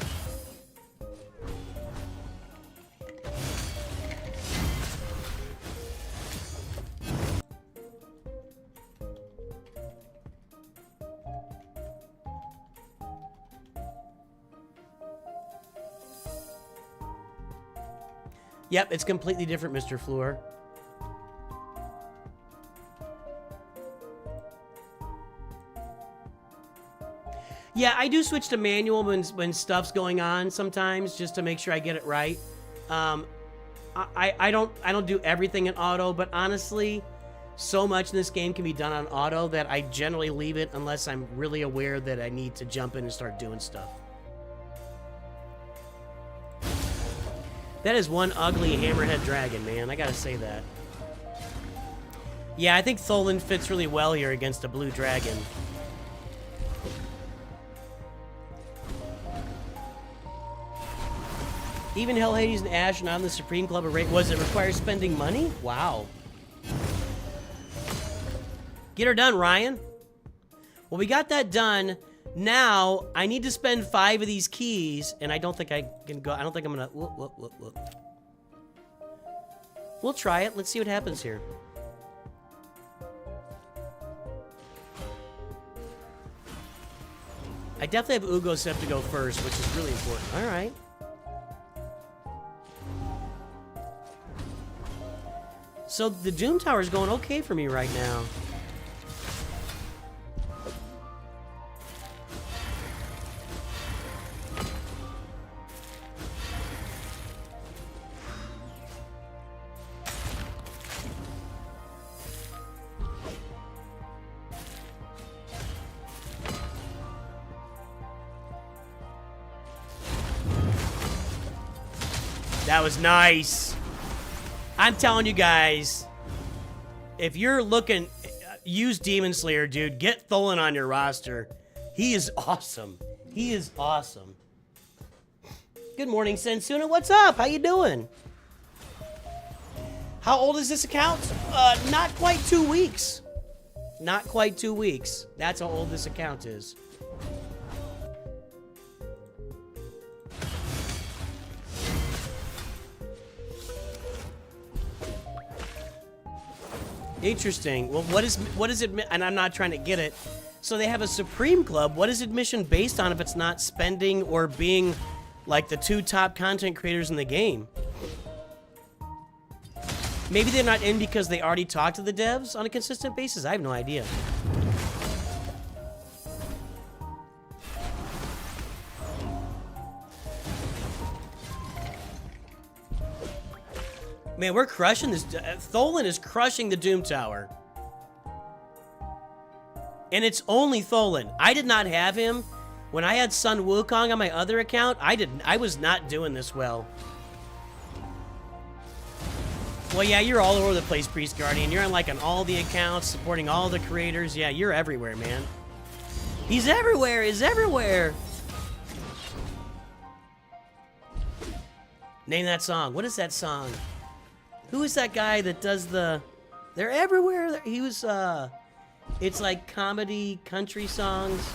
Yep, it's completely different, Mr. Fleur. Yeah, I do switch to manual when stuff's going on sometimes, just to make sure I get it right. I don't do everything in auto, but honestly, so much in this game can be done on auto that I generally leave it unless I'm really aware that I need to jump in and start doing stuff. That is one ugly hammerhead dragon, man. I gotta say that. Yeah, I think Tholin fits really well here against a blue dragon. Even Hell Hades and Ash not in the Supreme Club of Raid. Was it require spending money? Wow. Get her done, Ryan. Well, we got that done. Now, I need to spend 5 of these keys, and I don't think I can go. I don't think I'm gonna. Whoop. We'll try it. Let's see what happens here. I definitely have Ugo set to go first, which is really important. All right. So the Doom Tower is going okay for me right now. That was nice. I'm telling you guys, if you're looking, use Demon Slayer, dude. Get Tholin on your roster. He is awesome. He is awesome. Good morning, Sensuna. What's up? How you doing? How old is this account? Not quite 2 weeks. Not quite 2 weeks. That's how old this account is. Interesting. Well, what is it? And I'm not trying to get it. So they have a Supreme Club. What is admission based on if it's not spending or being like the 2 top content creators in the game? Maybe they're not in because they already talk to the devs on a consistent basis. I have no idea. Man, we're crushing this. Tholin is crushing the Doom Tower. And it's only Tholin. I did not have him. When I had Sun Wukong on my other account, I was not doing this well. Well, yeah, you're all over the place, Priest Guardian. You're on like on all the accounts, supporting all the creators. Yeah, you're everywhere, man. He's everywhere. He's everywhere. Name that song. What is that song? Who is that guy that does the... They're everywhere. He was, it's like comedy, country songs.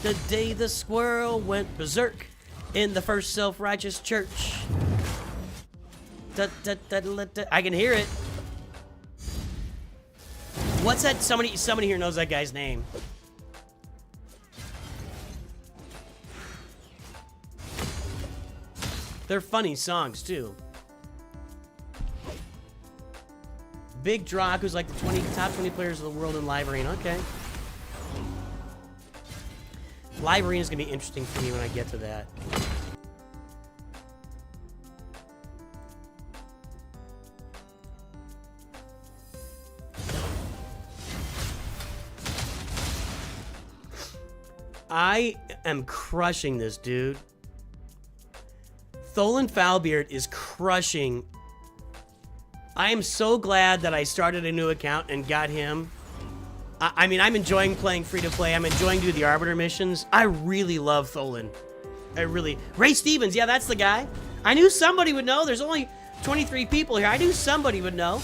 The day the squirrel went berserk in the first self-righteous church. I can hear it. What's that? Somebody here knows that guy's name. They're funny songs, too. Big Drock, who's like the top 20 players of the world in Live Arena. Okay. Live Arena is going to be interesting for me when I get to that. I am crushing this, dude. Tholin Foulbeard is crushing. I am so glad that I started a new account and got him. I mean, I'm enjoying playing free-to-play. I'm enjoying doing the Arbiter missions. I really love Tholin. Ray Stevens, yeah, that's the guy. I knew somebody would know. There's only 23 people here. I knew somebody would know.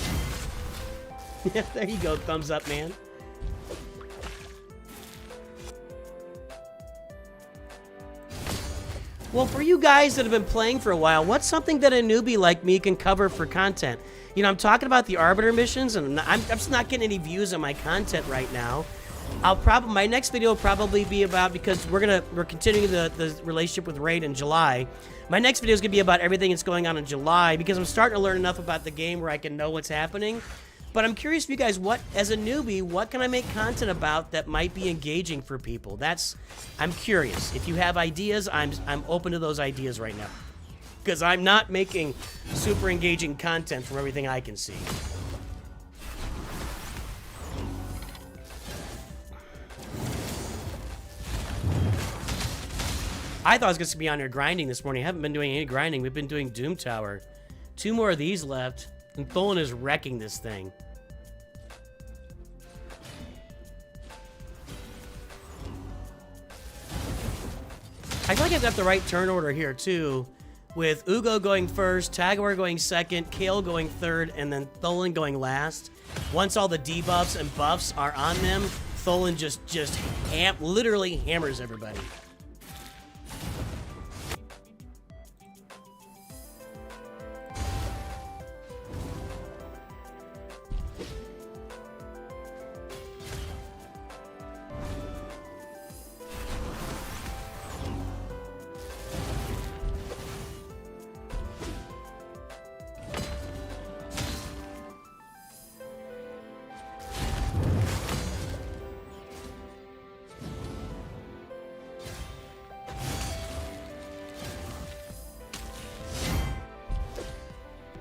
Yeah, there you go. Thumbs up, man. Well, for you guys that have been playing for a while, what's something that a newbie like me can cover for content? You know, I'm talking about the Arbiter missions, and I'm just not getting any views on my content right now. My next video will probably be about, because we're continuing the relationship with Raid in July. My next video is gonna be about everything that's going on in July, because I'm starting to learn enough about the game where I can know what's happening. But I'm curious, you guys, as a newbie, what can I make content about that might be engaging for people? I'm curious. If you have ideas, I'm open to those ideas right now, because I'm not making super engaging content from everything I can see. I thought I was going to be on here grinding this morning. I haven't been doing any grinding. We've been doing Doom Tower. 2 more of these left, and Tholin is wrecking this thing. I feel like I've got the right turn order here, too, with Ugo going first, Tagor going second, Kale going third, and then Tholin going last. Once all the debuffs and buffs are on them, Tholin just literally hammers everybody.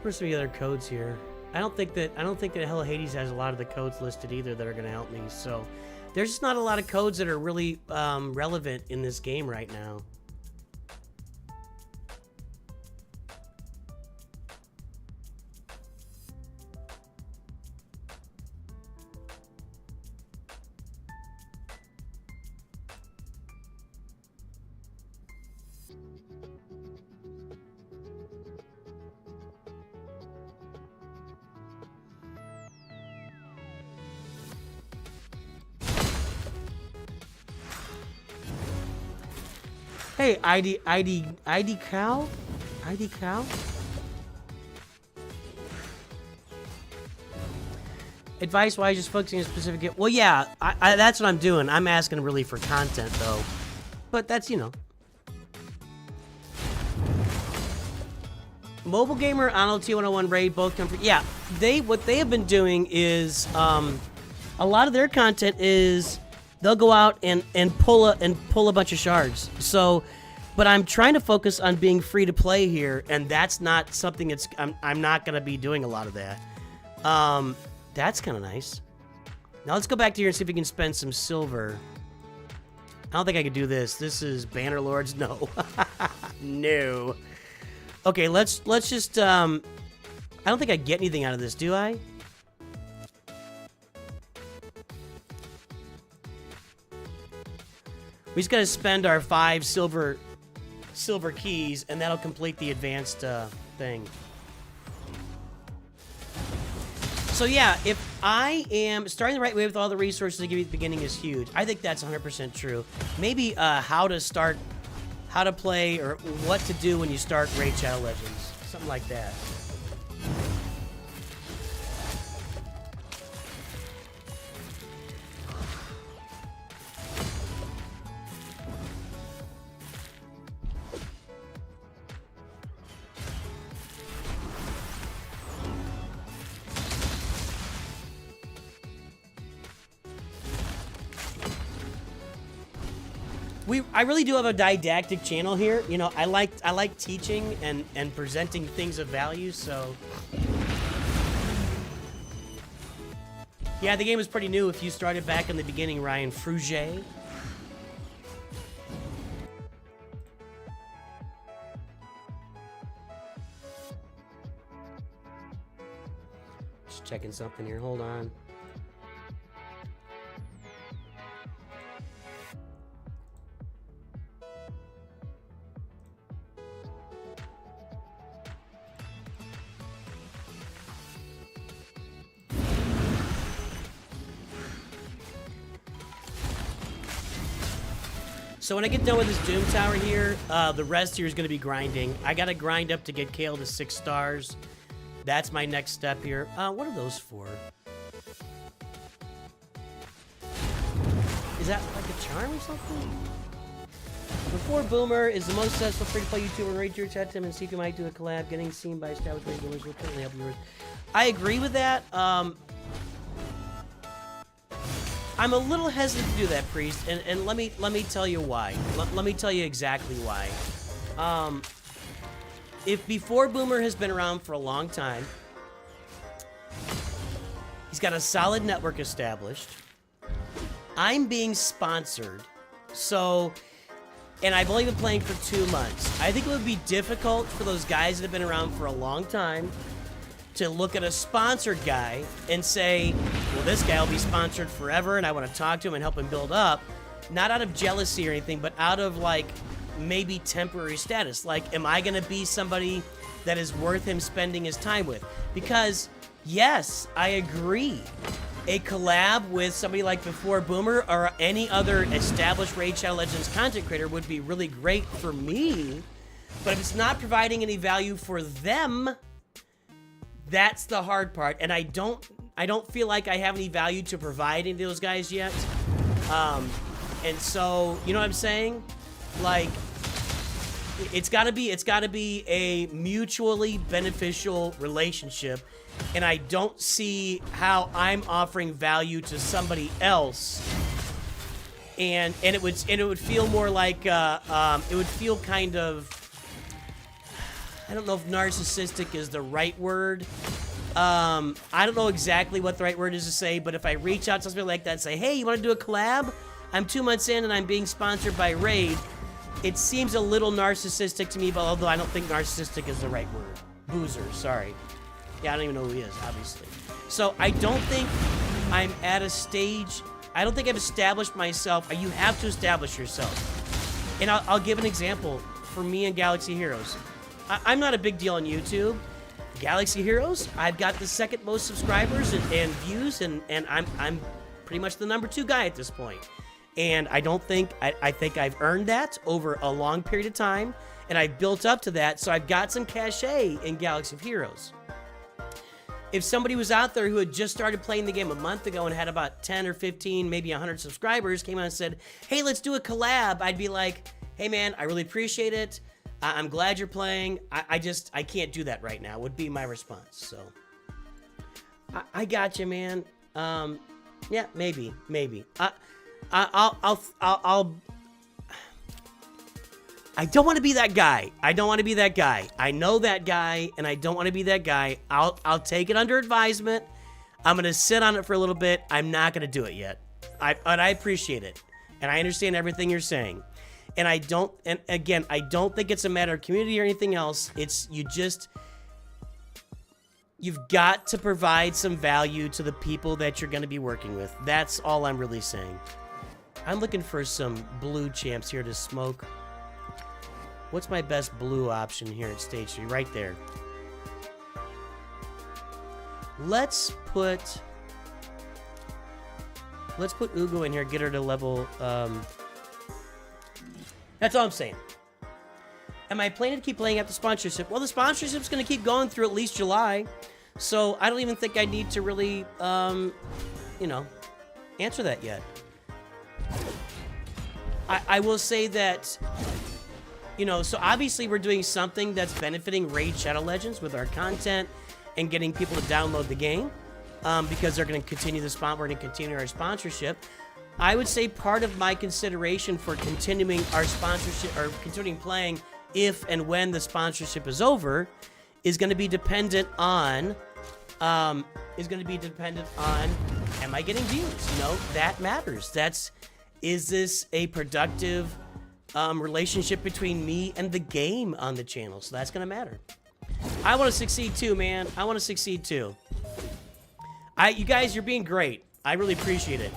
Where's some of the other codes here? I don't think that Hell Hades has a lot of the codes listed either that are going to help me. So there's just not a lot of codes that are really relevant in this game right now. Hey, ID cow? ID cow? Advice-wise, just focusing on a specific... Well, yeah, that's what I'm doing. I'm asking really for content, though. But that's, you know. Mobile Gamer, Anno T101 Raid, both come from... Yeah, what they have been doing is... a lot of their content is... They'll go out and pull a bunch of shards. So... But I'm trying to focus on being free to play here, and that's not something that's... I'm not going to be doing a lot of that. That's kind of nice. Now let's go back to here and see if we can spend some silver. I don't think I could do this. This is Banner Lords. No. No. Okay, let's just... I don't think I get anything out of this, do I? We just gotta spend our 5 silver keys, and that'll complete the advanced thing. So yeah, if I am starting the right way with all the resources they give you at the beginning is huge. I think that's 100% true. Maybe how to play, or what to do when you start Raid Shadow Legends. Something like that. I really do have a didactic channel here. You know, I like teaching and presenting things of value, so... Yeah, the game is pretty new if you started back in the beginning, Ryan. Fruget. Just checking something here. Hold on. So when I get done with this Doom Tower here, the rest here is going to be grinding. I got to grind up to get Kale to 6 stars. That's my next step here. What are those for? Is that like a charm or something? Before Boomer is the most successful free-to-play YouTuber. Rate your chat to him and see if you might do a collab. Getting seen by established raid gamers will certainly help you. I agree with that. I'm a little hesitant to do that, Priest, and let me tell you why. Let me tell you exactly why. If Before Boomer has been around for a long time, he's got a solid network established. I'm being sponsored, so, and I've only been playing for 2 months. I think it would be difficult for those guys that have been around for a long time to look at a sponsored guy and say, well, this guy will be sponsored forever and I want to talk to him and help him build up. Not out of jealousy or anything, but out of, like, maybe temporary status. Like, am I going to be somebody that is worth him spending his time with? Because, yes, I agree. A collab with somebody like Before Boomer or any other established Raid Shadow Legends content creator would be really great for me. But if it's not providing any value for them, that's the hard part, and I don't feel like I have any value to provide into those guys yet. And so, you know what I'm saying? Like, it's gotta be a mutually beneficial relationship, and I don't see how I'm offering value to somebody else. And it would feel more like it would feel kind of, I don't know if narcissistic is the right word. I don't know exactly what the right word is to say, but if I reach out to somebody like that and say, hey, you want to do a collab? I'm 2 months in and I'm being sponsored by Raid. It seems a little narcissistic to me, but although I don't think narcissistic is the right word. Boozer, sorry. Yeah, I don't even know who he is, obviously. So I don't think I'm at a stage, I don't think I've established myself. You have to establish yourself. And I'll give an example for me and Galaxy Heroes. I'm not a big deal on YouTube. Galaxy Heroes, I've got the 2nd most subscribers and views, and I'm pretty much the #2 guy at this point. And I don't think, I think I've earned that over a long period of time, and I've built up to that, so I've got some cachet in Galaxy of Heroes. If somebody was out there who had just started playing the game a month ago and had about 10 or 15, maybe 100 subscribers, came out and said, hey, let's do a collab, I'd be like, hey man, I really appreciate it. I'm glad you're playing. I can't do that right now, would be my response. So, I got you, man. Yeah, maybe. I don't want to be that guy. I don't want to be that guy. I know that guy, and I don't want to be that guy. I'll take it under advisement. I'm going to sit on it for a little bit. I'm not going to do it yet. But I appreciate it. And I understand everything you're saying. And again, I don't think it's a matter of community or anything else. It's you've got to provide some value to the people that you're going to be working with. That's all I'm really saying. I'm looking for some blue champs here to smoke. What's my best blue option here at Stage 3? Right there. Let's put Ugo in here, get her to level... That's all I'm saying. Am I planning to keep playing at the sponsorship? Well, the sponsorship's going to keep going through at least July. So I don't even think I need to really, answer that yet. I will say that... so obviously we're doing something that's benefiting Raid Shadow Legends with our content and getting people to download the game because they're going to continue we're going to continue our sponsorship. I would say part of my consideration for continuing our sponsorship or continuing playing if and when the sponsorship is over is going to be dependent on am I getting views? That matters. Is this a productive relationship between me and the game on the channel? So that's gonna matter. I want to succeed too, man. I want to succeed too. You guys, you're being great. I really appreciate it.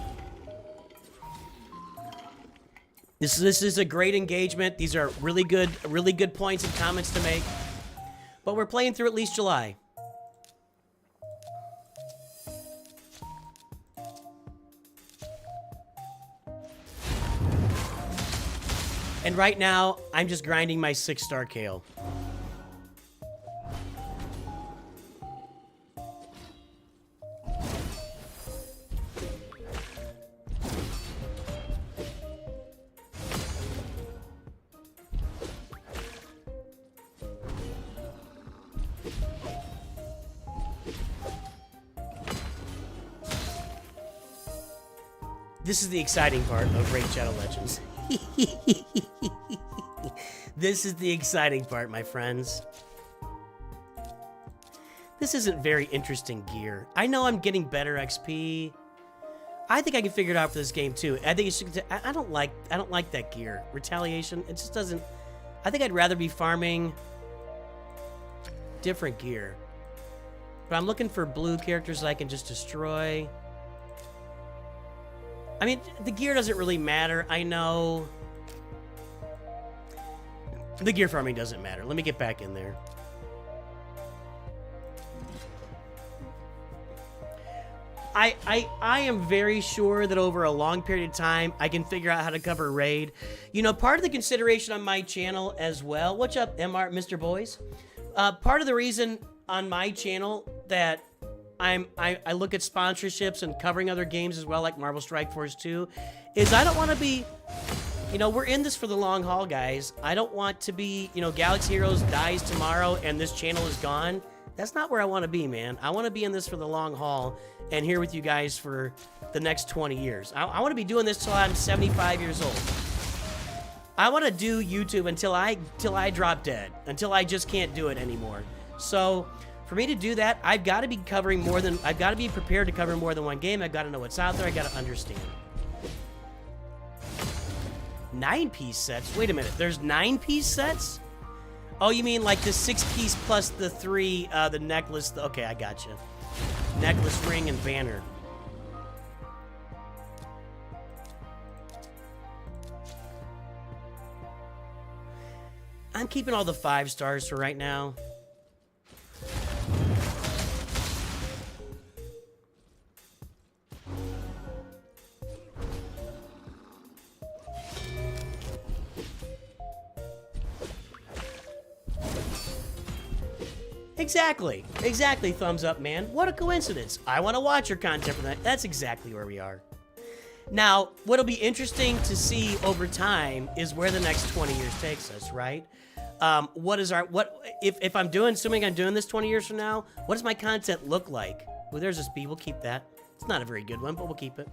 This is a great engagement. These are really good points and comments to make. But we're playing through at least July. And right now, I'm just grinding my 6-star Kale. This is the exciting part of Raid Shadow Legends. This is the exciting part, my friends. This isn't very interesting gear. I know I'm getting better XP. I think I can figure it out for this game too. I think I don't like that gear. Retaliation, it just doesn't. I think I'd rather be farming different gear. But I'm looking for blue characters that I can just destroy. I mean, the gear doesn't really matter. I know. The gear farming doesn't matter. Let me get back in there. I am very sure that over a long period of time, I can figure out how to cover raid. Part of the consideration on my channel as well. What's up, MR, Mr. Boys? Part of the reason on my channel that I look at sponsorships and covering other games as well, like Marvel Strike Force 2, is I don't want to be, we're in this for the long haul, guys. I don't want to be, Galaxy Heroes dies tomorrow and this channel is gone. That's not where I want to be, man. I want to be in this for the long haul and here with you guys for the next 20 years. I want to be doing this till I'm 75 years old. I want to do YouTube until I drop dead, until I just can't do it anymore. So for me to do that, I've got to be prepared to cover more than one game. I've got to know what's out there. I got to understand. 9-piece sets? Wait a minute. There's 9-piece sets? Oh, you mean like the 6-piece plus the 3, the necklace. Okay, I got you. Necklace, ring, and banner. I'm keeping all the 5 stars for right now. Exactly. Exactly, thumbs up, man. What a coincidence. I want to watch your content for that. That's exactly where we are. Now, what'll be interesting to see over time is where the next 20 years takes us, right? If I'm assuming I'm doing this 20 years from now, what does my content look like? Well, there's this B, we'll keep that. It's not a very good one, but we'll keep it.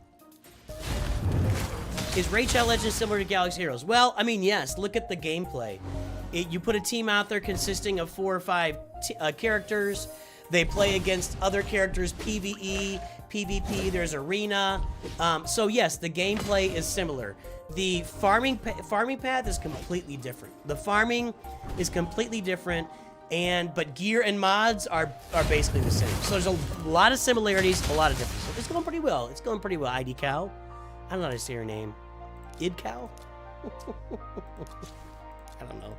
Is Raid Shadow Legends similar to Galaxy Heroes? Well, I mean, yes, look at the gameplay. You put a team out there consisting of 4 or 5 characters. They play against other characters, PvE, PvP, there's arena. So yes, the gameplay is similar. The farming path is completely different. The farming is completely different, but gear and mods are basically the same. So there's a lot of similarities, a lot of differences. It's going pretty well. It's going pretty well. ID Cow. I don't know how to say her name. Id Cow? I don't know.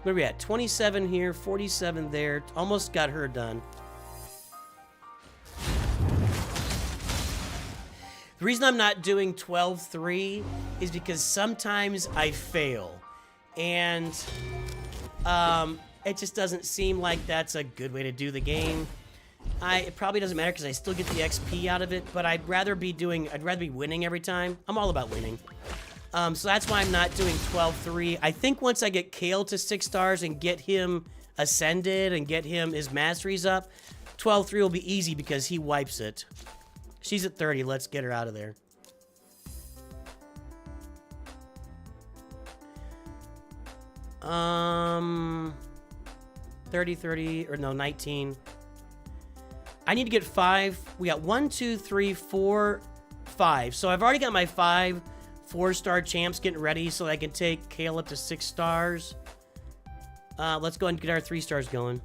Where are we at? 27 here, 47 there. Almost got her done. The reason I'm not doing 12-3 is because sometimes I fail. And it just doesn't seem like that's a good way to do the game. It probably doesn't matter because I still get the XP out of it, but I'd rather be winning every time. I'm all about winning. So that's why I'm not doing 12-3. I think once I get Kale to 6 stars and get him ascended and get his masteries up, 12-3 will be easy because he wipes it. She's at 30. Let's get her out of there. Um, 30, or no, 19. I need to get 5. We got 1, 2, 3, 4, 5. So I've already got my 5 4-star champs getting ready so I can take Kale up to 6 stars. Let's go ahead and get our 3 stars going.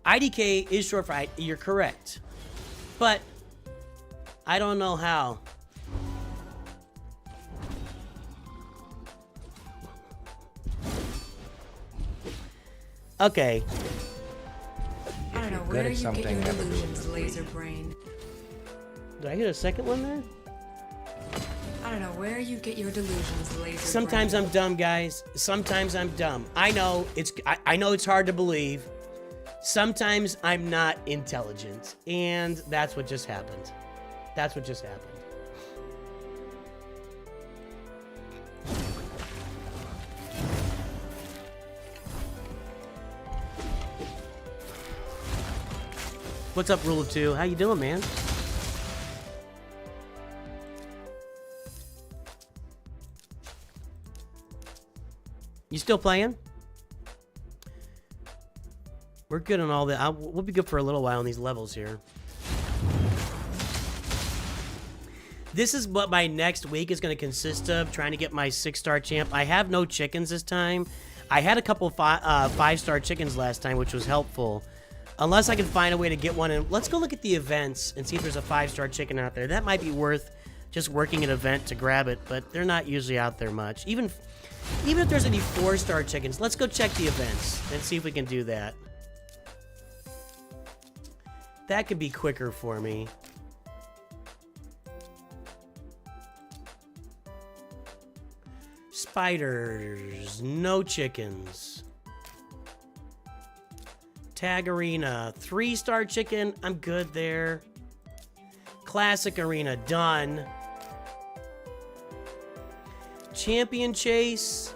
IDK is short for you're correct. But I don't know how. Okay. I don't know where you get your delusions, laser brain. Did I hit a second one there? I don't know where you get your delusions, laser Sometimes brain. I'm dumb, guys. Sometimes I'm dumb. I know it's hard to believe. Sometimes I'm not intelligent, and that's what just happened. That's what just happened. What's up, Rule of 2? How you doing, man? You still playing? We're good on all that. We'll be good for a little while on these levels here. This is what my next week is going to consist of, trying to get my 6-star champ. I have no chickens this time. I had a couple 5-star chickens last time, which was helpful. Unless I can find a way to get one. And let's go look at the events and see if there's a 5-star chicken out there. That might be worth just working an event to grab it, but they're not usually out there much. Even if there's any 4-star chickens, let's go check the events and see if we can do that. That could be quicker for me. Spiders, no chickens. Tag Arena, 3-star chicken, I'm good there. Classic Arena, done. Champion Chase.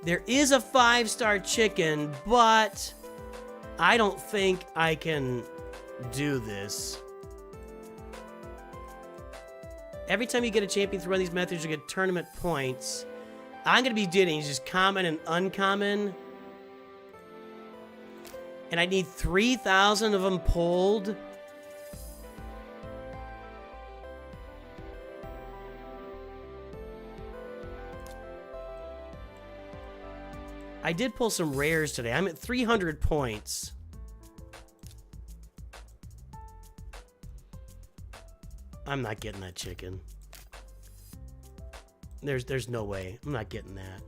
There is a 5-star chicken, but I don't think I can do this. Every time you get a champion through one of these methods, you get tournament points. I'm going to be doing just common and uncommon. And I need 3,000 of them pulled. I did pull some rares today. I'm at 300 points. I'm not getting that chicken. There's no way. I'm not getting that.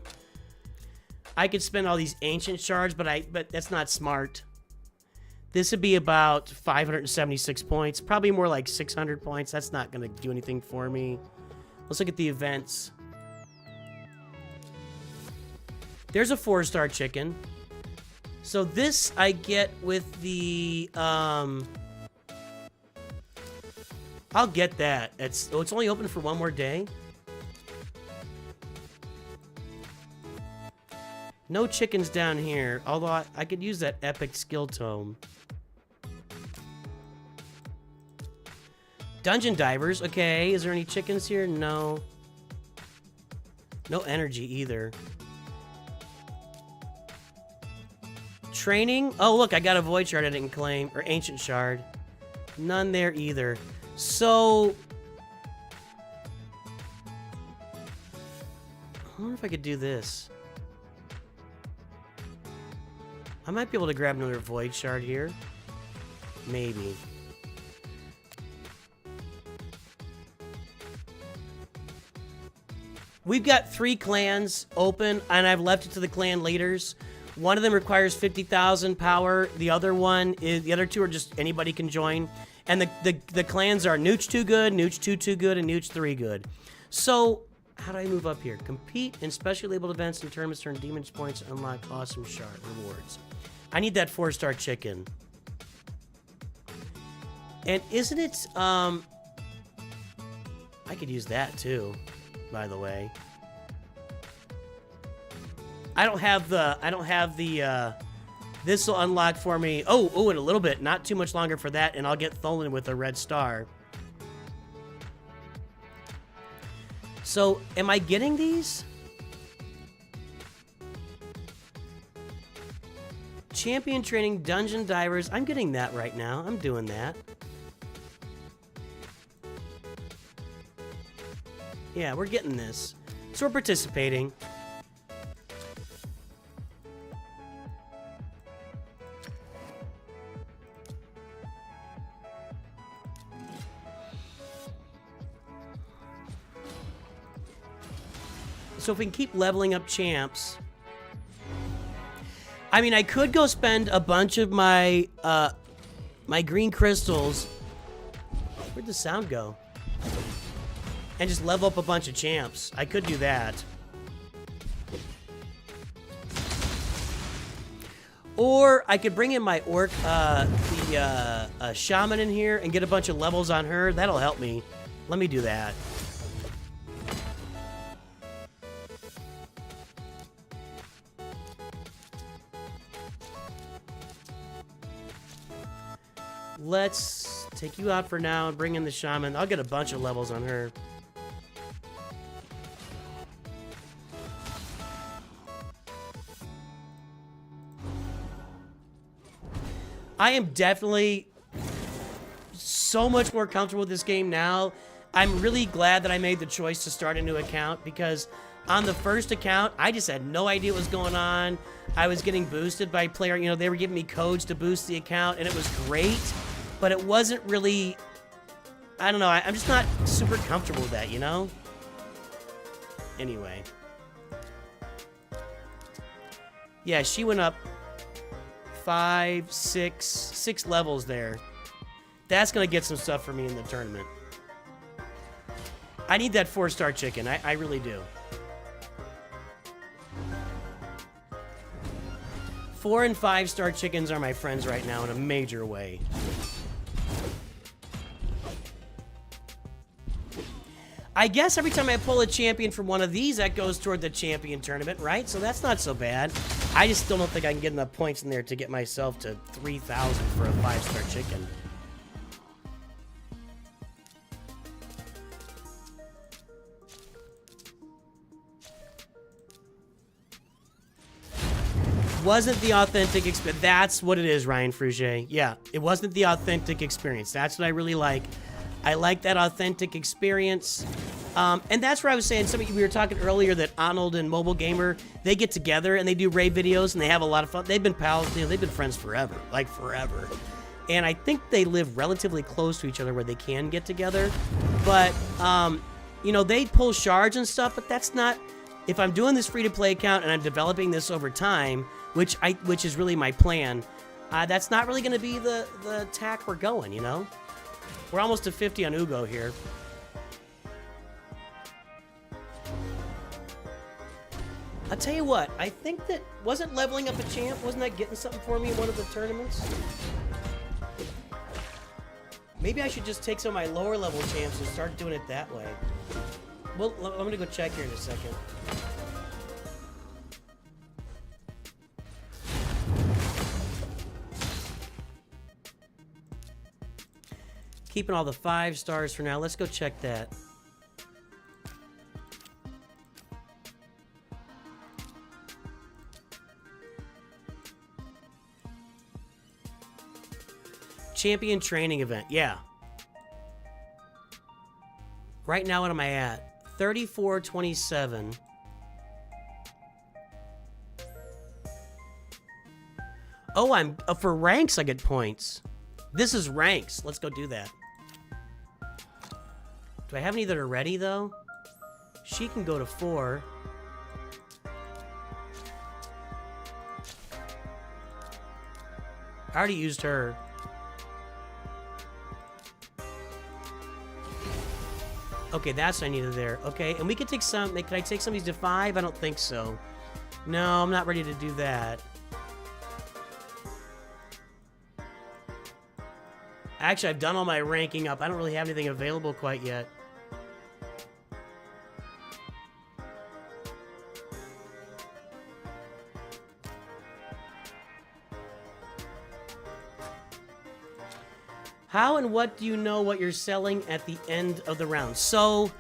I could spend all these ancient shards, but that's not smart. This would be about 576 points. Probably more like 600 points. That's not going to do anything for me. Let's look at the events. There's a 4-star chicken. So this I get with the, I'll get that. It's only open for one more day. No chickens down here, although I could use that epic skill tome. Dungeon divers, okay. Is there any chickens here? No. No energy either. Training. Oh, look, I got a void shard I didn't claim, or ancient shard. None there either. So, I wonder if I could do this. I might be able to grab another void shard here. Maybe. We've got 3 clans open, and I've left it to the clan leaders. One of them requires 50,000 power. The other one is, the other 2 are just anybody can join. And the clans are NOOCH2GUD, NOOCH2GUD, and NOOCH3GUD. So, how do I move up here? Compete in specially labeled events and tournaments to earn demons points and unlock awesome shard rewards. I need that 4-star chicken. And isn't it, I could use that too, by the way. I don't have the, this will unlock for me. Oh, in a little bit. Not too much longer for that, and I'll get Tholin with a red star. So, am I getting these? Champion training, dungeon divers. I'm getting that right now. I'm doing that. Yeah, we're getting this. So we're participating. So if we can keep leveling up champs. I mean, I could go spend a bunch of my my green crystals. Where'd the sound go? And just level up a bunch of champs. I could do that. Or I could bring in my orc, the shaman in here and get a bunch of levels on her. That'll help me. Let me do that. Let's take you out for now and bring in the shaman. I'll get a bunch of levels on her. I am definitely so much more comfortable with this game now. I'm really glad that I made the choice to start a new account, because on the first account, I just had no idea what was going on. I was getting boosted by player, you know, they were giving me codes to boost the account, and it was great, but it wasn't really, I don't know, I'm just not super comfortable with that, you know? Anyway. Yeah, she went up 5, 6 levels there. That's gonna get some stuff for me in the tournament. I need that 4-star chicken. I really do. 4 and 5-star chickens are my friends right now in a major way. I guess every time I pull a champion from one of these, that goes toward the champion tournament, right? So that's not so bad. I just still don't think I can get enough points in there to get myself to 3,000 for a 5-star chicken. Wasn't the authentic experience. That's what it is, Ryan Fruget. Yeah, it wasn't the authentic experience. That's what I really like. I like that authentic experience. And that's where I was saying, we were talking earlier that Arnold and Mobile Gamer, they get together and they do raid videos and they have a lot of fun. They've been pals, you know, they've been friends forever, like forever. And I think they live relatively close to each other where they can get together. But, you know, they pull shards and stuff, but that's not, if I'm doing this free-to-play account and I'm developing this over time, which is really my plan, that's not really going to be the tack we're going, you know? We're almost to 50 on Ugo here. I'll tell you what, I think that, wasn't leveling up a champ, wasn't that getting something for me in one of the tournaments? Maybe I should just take some of my lower level champs and start doing it that way. Well, I'm gonna go check here in a second. Keeping all the 5 stars for now. Let's go check that. Champion training event, yeah. Right now, what am I at? 3427. Oh, I'm for ranks. I get points. This is ranks. Let's go do that. Do I have any that are ready though? She can go to 4. I already used her. Okay, that's what I needed there. Okay, and we could take some. Can I take some of these to 5? I don't think so. No, I'm not ready to do that. Actually, I've done all my ranking up. I don't really have anything available quite yet. How and what do you know what you're selling at the end of the round? So,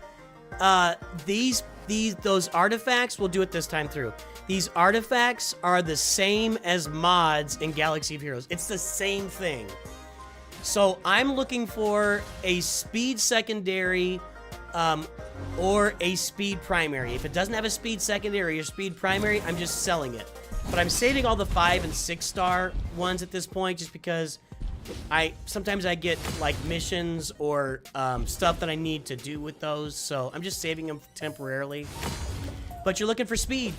those artifacts, we'll do it this time through. These artifacts are the same as mods in Galaxy of Heroes. It's the same thing. So I'm looking for a speed secondary or a speed primary. If it doesn't have a speed secondary or speed primary, I'm just selling it. But I'm saving all the 5 and 6 star ones at this point just because sometimes I get like missions or stuff that I need to do with those. So I'm just saving them temporarily. But you're looking for speed.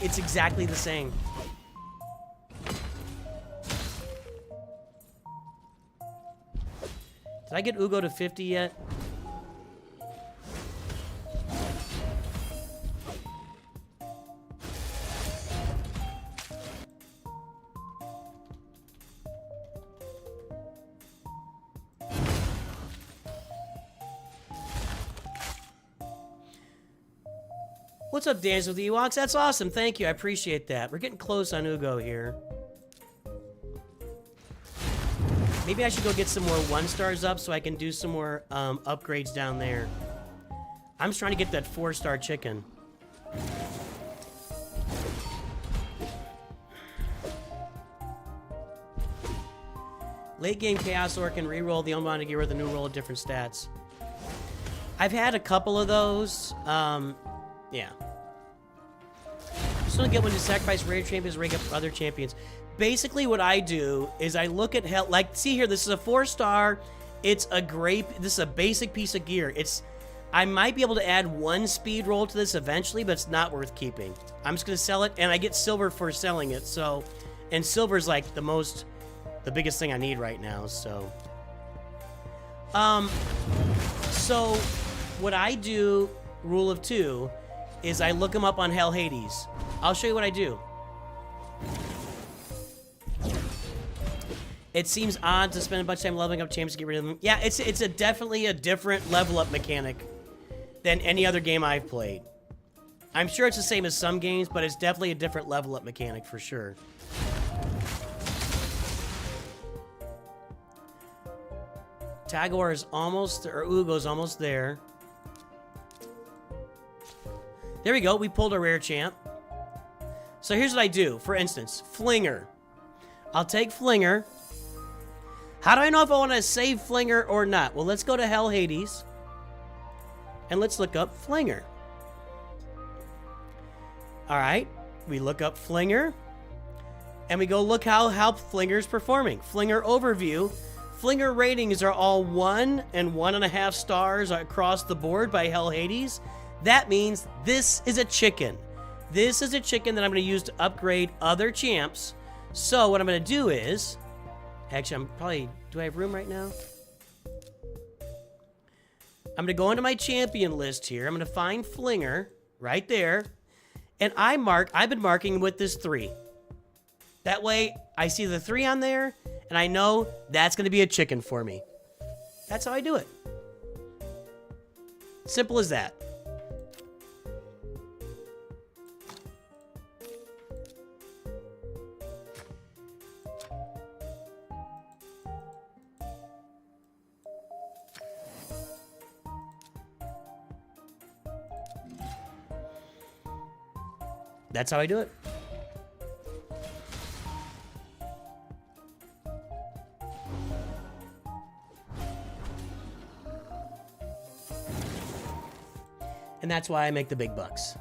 It's exactly the same. Did I get SWGOH to 50 yet? What's up, Dance with the Ewoks? That's awesome. Thank you. I appreciate that. We're getting close on SWGOH here. Maybe I should go get some more 1-stars up so I can do some more upgrades down there. I'm just trying to get that 4-star chicken. Late game Chaos Orc can reroll the unbounded gear with a new roll of different stats. I've had a couple of those. Yeah. Just don't get when you sacrifice rare champions, rank up other champions. Basically, what I do is I look at hell. Like, see here, this is a 4-star. It's a great. This is a basic piece of gear. I might be able to add 1 speed roll to this eventually, but it's not worth keeping. I'm just gonna sell it, and I get silver for selling it. So, and silver's like the biggest thing I need right now. So, so what I do, rule of 2, is I look them up on Hell Hades. I'll show you what I do. It seems odd to spend a bunch of time leveling up champs to get rid of them. Yeah, it's definitely a different level up mechanic than any other game I've played. I'm sure it's the same as some games, but it's definitely a different level up mechanic for sure. Tagor is almost, or SWGOH's almost there. There we go, we pulled a rare champ. So here's what I do. For instance, Flinger. I'll take Flinger. How do I know if I want to save Flinger or not? Well, let's go to Hell Hades. And let's look up Flinger. Alright, we look up Flinger. And we go look how Flinger's performing. Flinger overview. Flinger ratings are all 1 and 1.5 stars across the board by Hell Hades. That means this is a chicken. This is a chicken that I'm going to use to upgrade other champs. So what I'm going to do is... Actually, do I have room right now? I'm going to go into my champion list here. I'm going to find Flinger right there. And I've been marking with this 3. That way, I see the 3 on there, and I know that's going to be a chicken for me. That's how I do it. Simple as that. That's how I do it. And that's why I make the big bucks.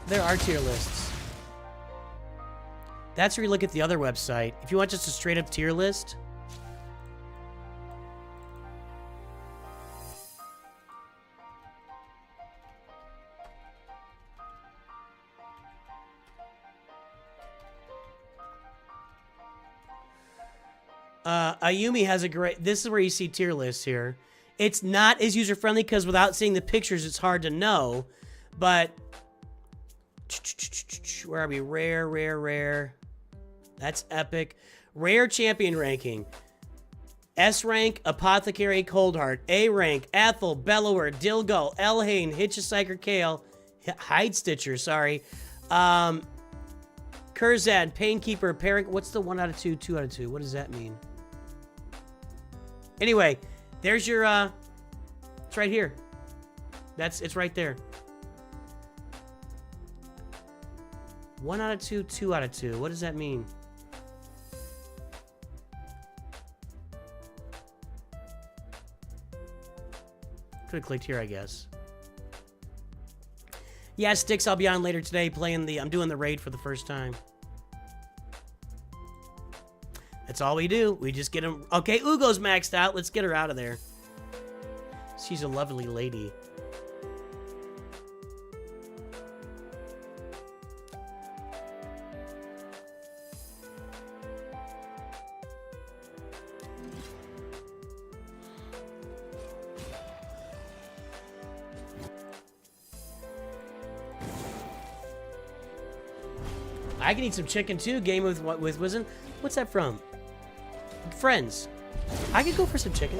There are tier lists. That's where you look at the other website. If you want just a straight up tier list, Ayumi has a great, this is where you see tier lists here. It's not as user friendly because without seeing the pictures, it's hard to know, but where are we? Rare. That's epic. Rare champion ranking. S rank, Apothecary, Coldheart. A rank, Athel, Bellower, Dilgo, Elhain, Hitchhiker, Kale, Hidestitcher, sorry. Kurzad, Painkeeper, Parent. What's the 1 out of 2, 2 out of 2? What does that mean? Anyway, there's your, it's right here. It's right there. 1 out of 2, 2 out of 2. What does that mean? Could have clicked here, I guess. Yeah, Sticks, I'll be on later today playing I'm doing the raid for the first time. That's all we do. We just get him. Okay, Ugo's maxed out. Let's get her out of there. She's a lovely lady. I can eat some chicken too. Game with Wizen. What's that from? Friends. I could go for some chicken.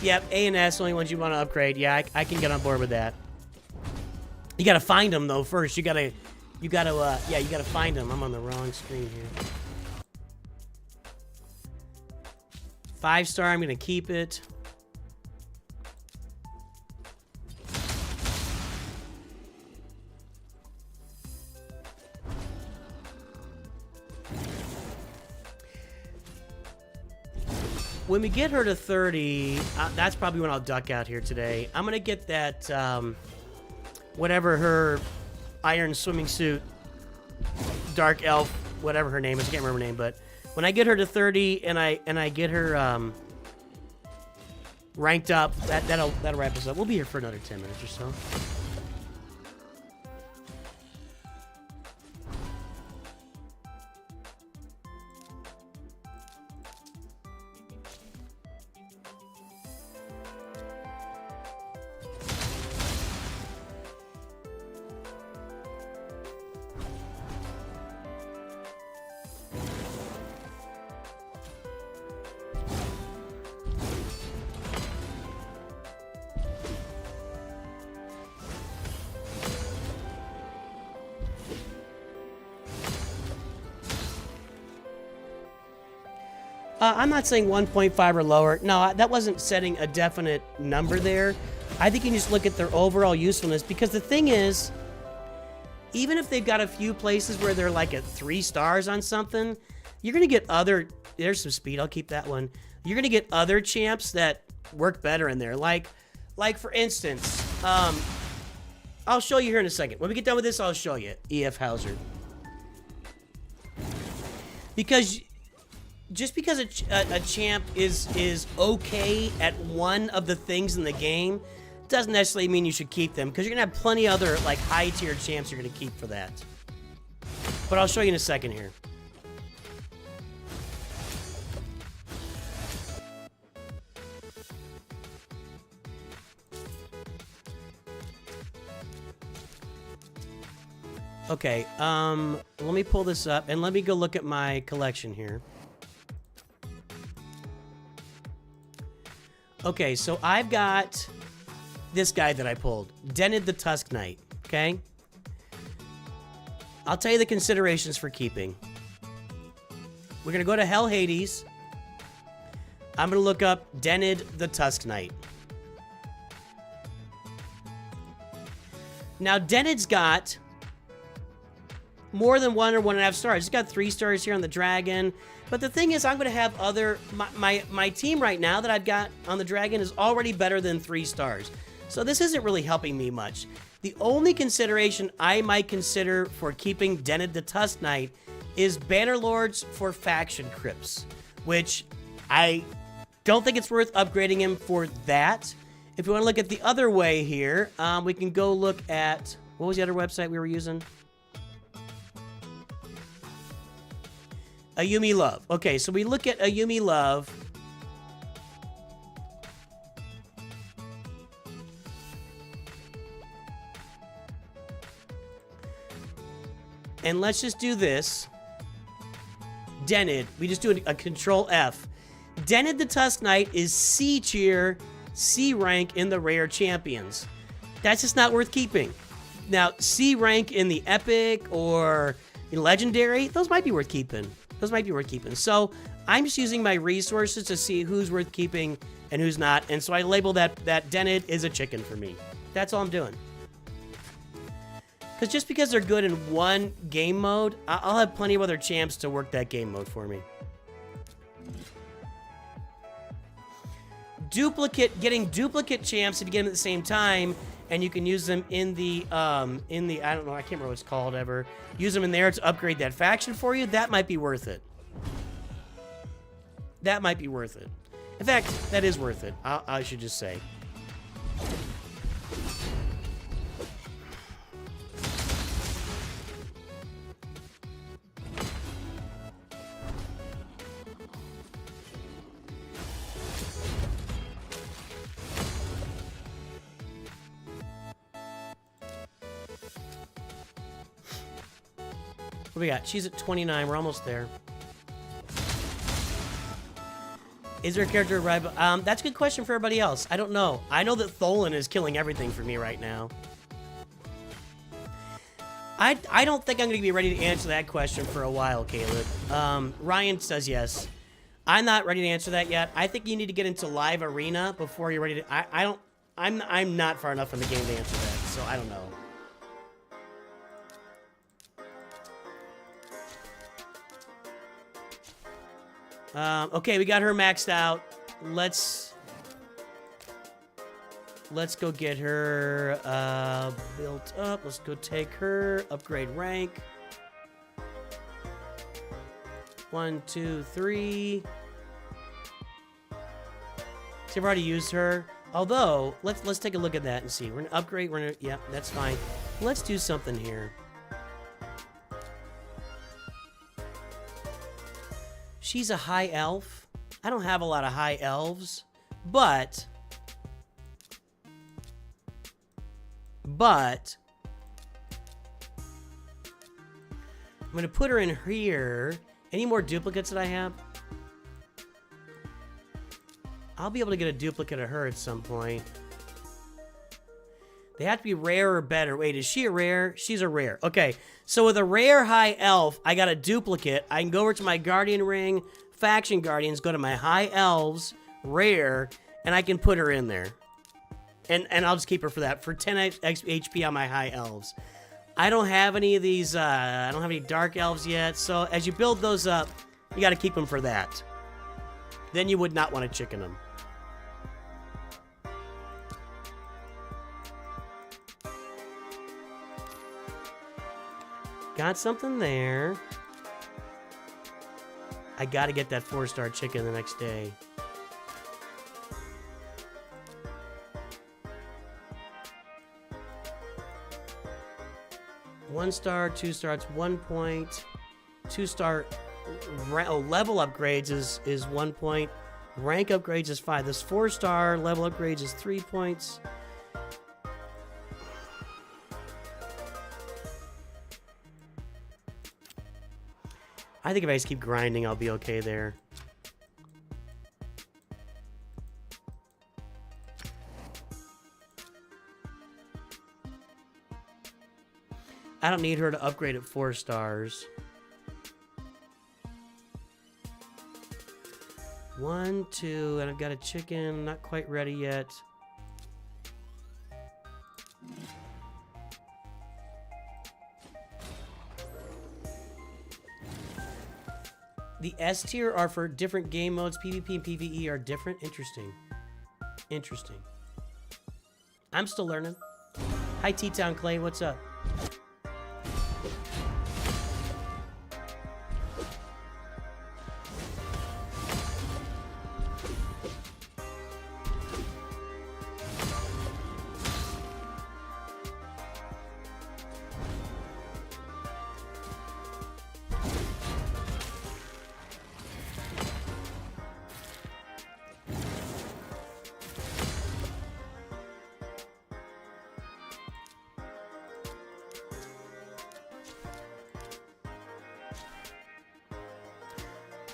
Yep, A and S, only ones you want to upgrade. Yeah, I can get on board with that. You gotta find them though first. You gotta find them. I'm on the wrong screen here. 5-star. I'm gonna keep it. When we get her to 30, that's probably when I'll duck out here today. I'm going to get that, whatever her iron swimming suit, dark elf, whatever her name is. I can't remember her name, but when I get her to 30 and I get her ranked up, that'll wrap us up. We'll be here for another 10 minutes or so. I'm not saying 1.5 or lower. No, that wasn't setting a definite number there. I think you can just look at their overall usefulness, because the thing is, even if they've got a few places where they're like at 3 stars on something, you're going to get other... There's some speed. I'll keep that one. You're going to get other champs that work better in there. Like for instance, I'll show you here in a second. When we get done with this, I'll show you. E.F. Hauser. Because... just because a champ is okay at one of the things in the game doesn't necessarily mean you should keep them, because you're gonna have plenty other like high tier champs you're gonna keep for that. But I'll show you in a second here. Okay, let me pull this up and let me go look at my collection here. Okay, so I've got this guy that I pulled, Denid the Tusk Knight, okay? I'll tell you the considerations for keeping. We're gonna go to Hell Hades. I'm gonna look up Denid the Tusk Knight. Now, Denid's got more than 1 or 1.5 stars. He's got 3 stars here on the dragon. But the thing is, I'm going to have other... My team right now that I've got on the dragon is already better than 3 stars. So this isn't really helping me much. The only consideration I might consider for keeping Denid the Tusk Knight is Bannerlords for faction crypts, which I don't think it's worth upgrading him for that. If you want to look at the other way here, we can go look at... What was the other website we were using? Ayumi Love. Okay, so we look at Ayumi Love. And let's just do this. Denid. We just do a Control F. Denid the Tusk Knight is C tier, C rank in the rare champions. That's just not worth keeping. Now, C rank in the epic or in legendary, those might be worth keeping. Those might be worth keeping. So I'm just using my resources to see who's worth keeping and who's not. And so I label that Denid is a chicken for me. That's all I'm doing. Because just because they're good in one game mode, I'll have plenty of other champs to work that game mode for me. Getting duplicate champs if you get them at the same time, and you can use them in the I don't know, I can't remember what it's called ever. Use them in there to upgrade that faction for you. That might be worth it. That might be worth it. In fact, that is worth it. I should just say. What we got? She's at 29. We're almost there. Is there a character rival? That's a good question for everybody else. I don't know. I know that Tholin is killing everything for me right now. I don't think I'm going to be ready to answer that question for a while, Caleb. Ryan says yes. I'm not ready to answer that yet. I think you need to get into live arena before you're ready to... I'm not far enough in the game to answer that, so I don't know. Okay, we got her maxed out. Let's go get her built up. Let's go take her, upgrade rank. 1, 2, 3. See, I've already used her. Although, let's take a look at that and see. We're gonna upgrade. We're gonna, yeah, that's fine. Let's do something here. She's a high elf. I don't have a lot of high elves, but I'm gonna put her in here. Any more duplicates that I have? I'll be able to get a duplicate of her at some point. They have to be rare or better. Wait, is she a rare? She's a rare. Okay, so with a rare high elf, I got a duplicate. I can go over to my Guardian Ring, Faction Guardians, go to my high elves, rare, and I can put her in there. And I'll just keep her for that, for 10 HP on my high elves. I don't have any of these, I don't have any dark elves yet, so as you build those up, you got to keep them for that. Then you would not want to chicken them. Got something there. I gotta get that 4-star chicken the next day. One star, 2 stars, 1 point. 2-star level upgrades is 1 point. Rank upgrades is 5. This 4-star level upgrades is 3 points. I think if I just keep grinding, I'll be okay there. I don't need her to upgrade at 4 stars. 1, 2, and I've got a chicken, not quite ready yet. The S tier are for different game modes. PvP and PvE are different. Interesting. Interesting. I'm still learning. Hi, T-Town Clay. What's up?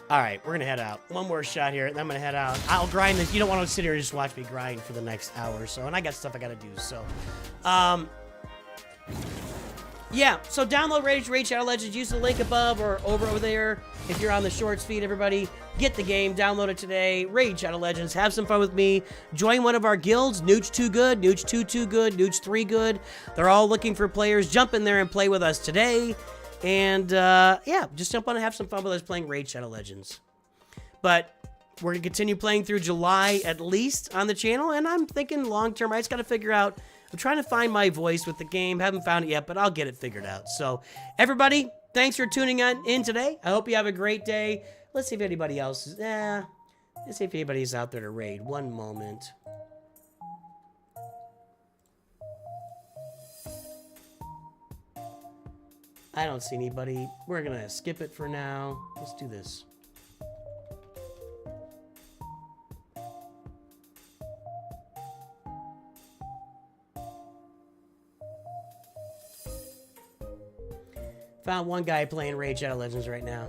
All right, we're gonna head out. One more shot here, and I'm gonna head out. I'll grind this. You don't want to sit here and just watch me grind for the next hour or so, and I got stuff I gotta do. So, yeah. So download Raid Shadow Legends. Use the link above or over there if you're on the shorts feed. Everybody, get the game. Download it today. Raid Shadow Legends. Have some fun with me. Join one of our guilds. NOOCH2GUD, NOOCH2GUD, NOOCH3GUD. They're all looking for players. Jump in there and play with us today. And, yeah, just jump on and have some fun with us playing Raid Shadow Legends. But we're going to continue playing through July at least on the channel. And I'm thinking long-term, I just got to figure out, I'm trying to find my voice with the game. Haven't found it yet, but I'll get it figured out. So, everybody, thanks for tuning in today. I hope you have a great day. Let's see if anybody else is, let's see if anybody's out there to raid. One moment. I don't see anybody. We're gonna skip it for now. Let's do this. Found one guy playing Raid Shadow Legends right now.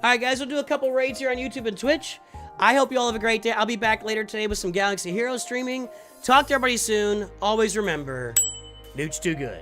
All right, guys, we'll do a couple raids here on YouTube and Twitch. I hope you all have a great day. I'll be back later today with some Galaxy Heroes streaming. Talk to everybody soon. Always remember, NOOCH2GUD.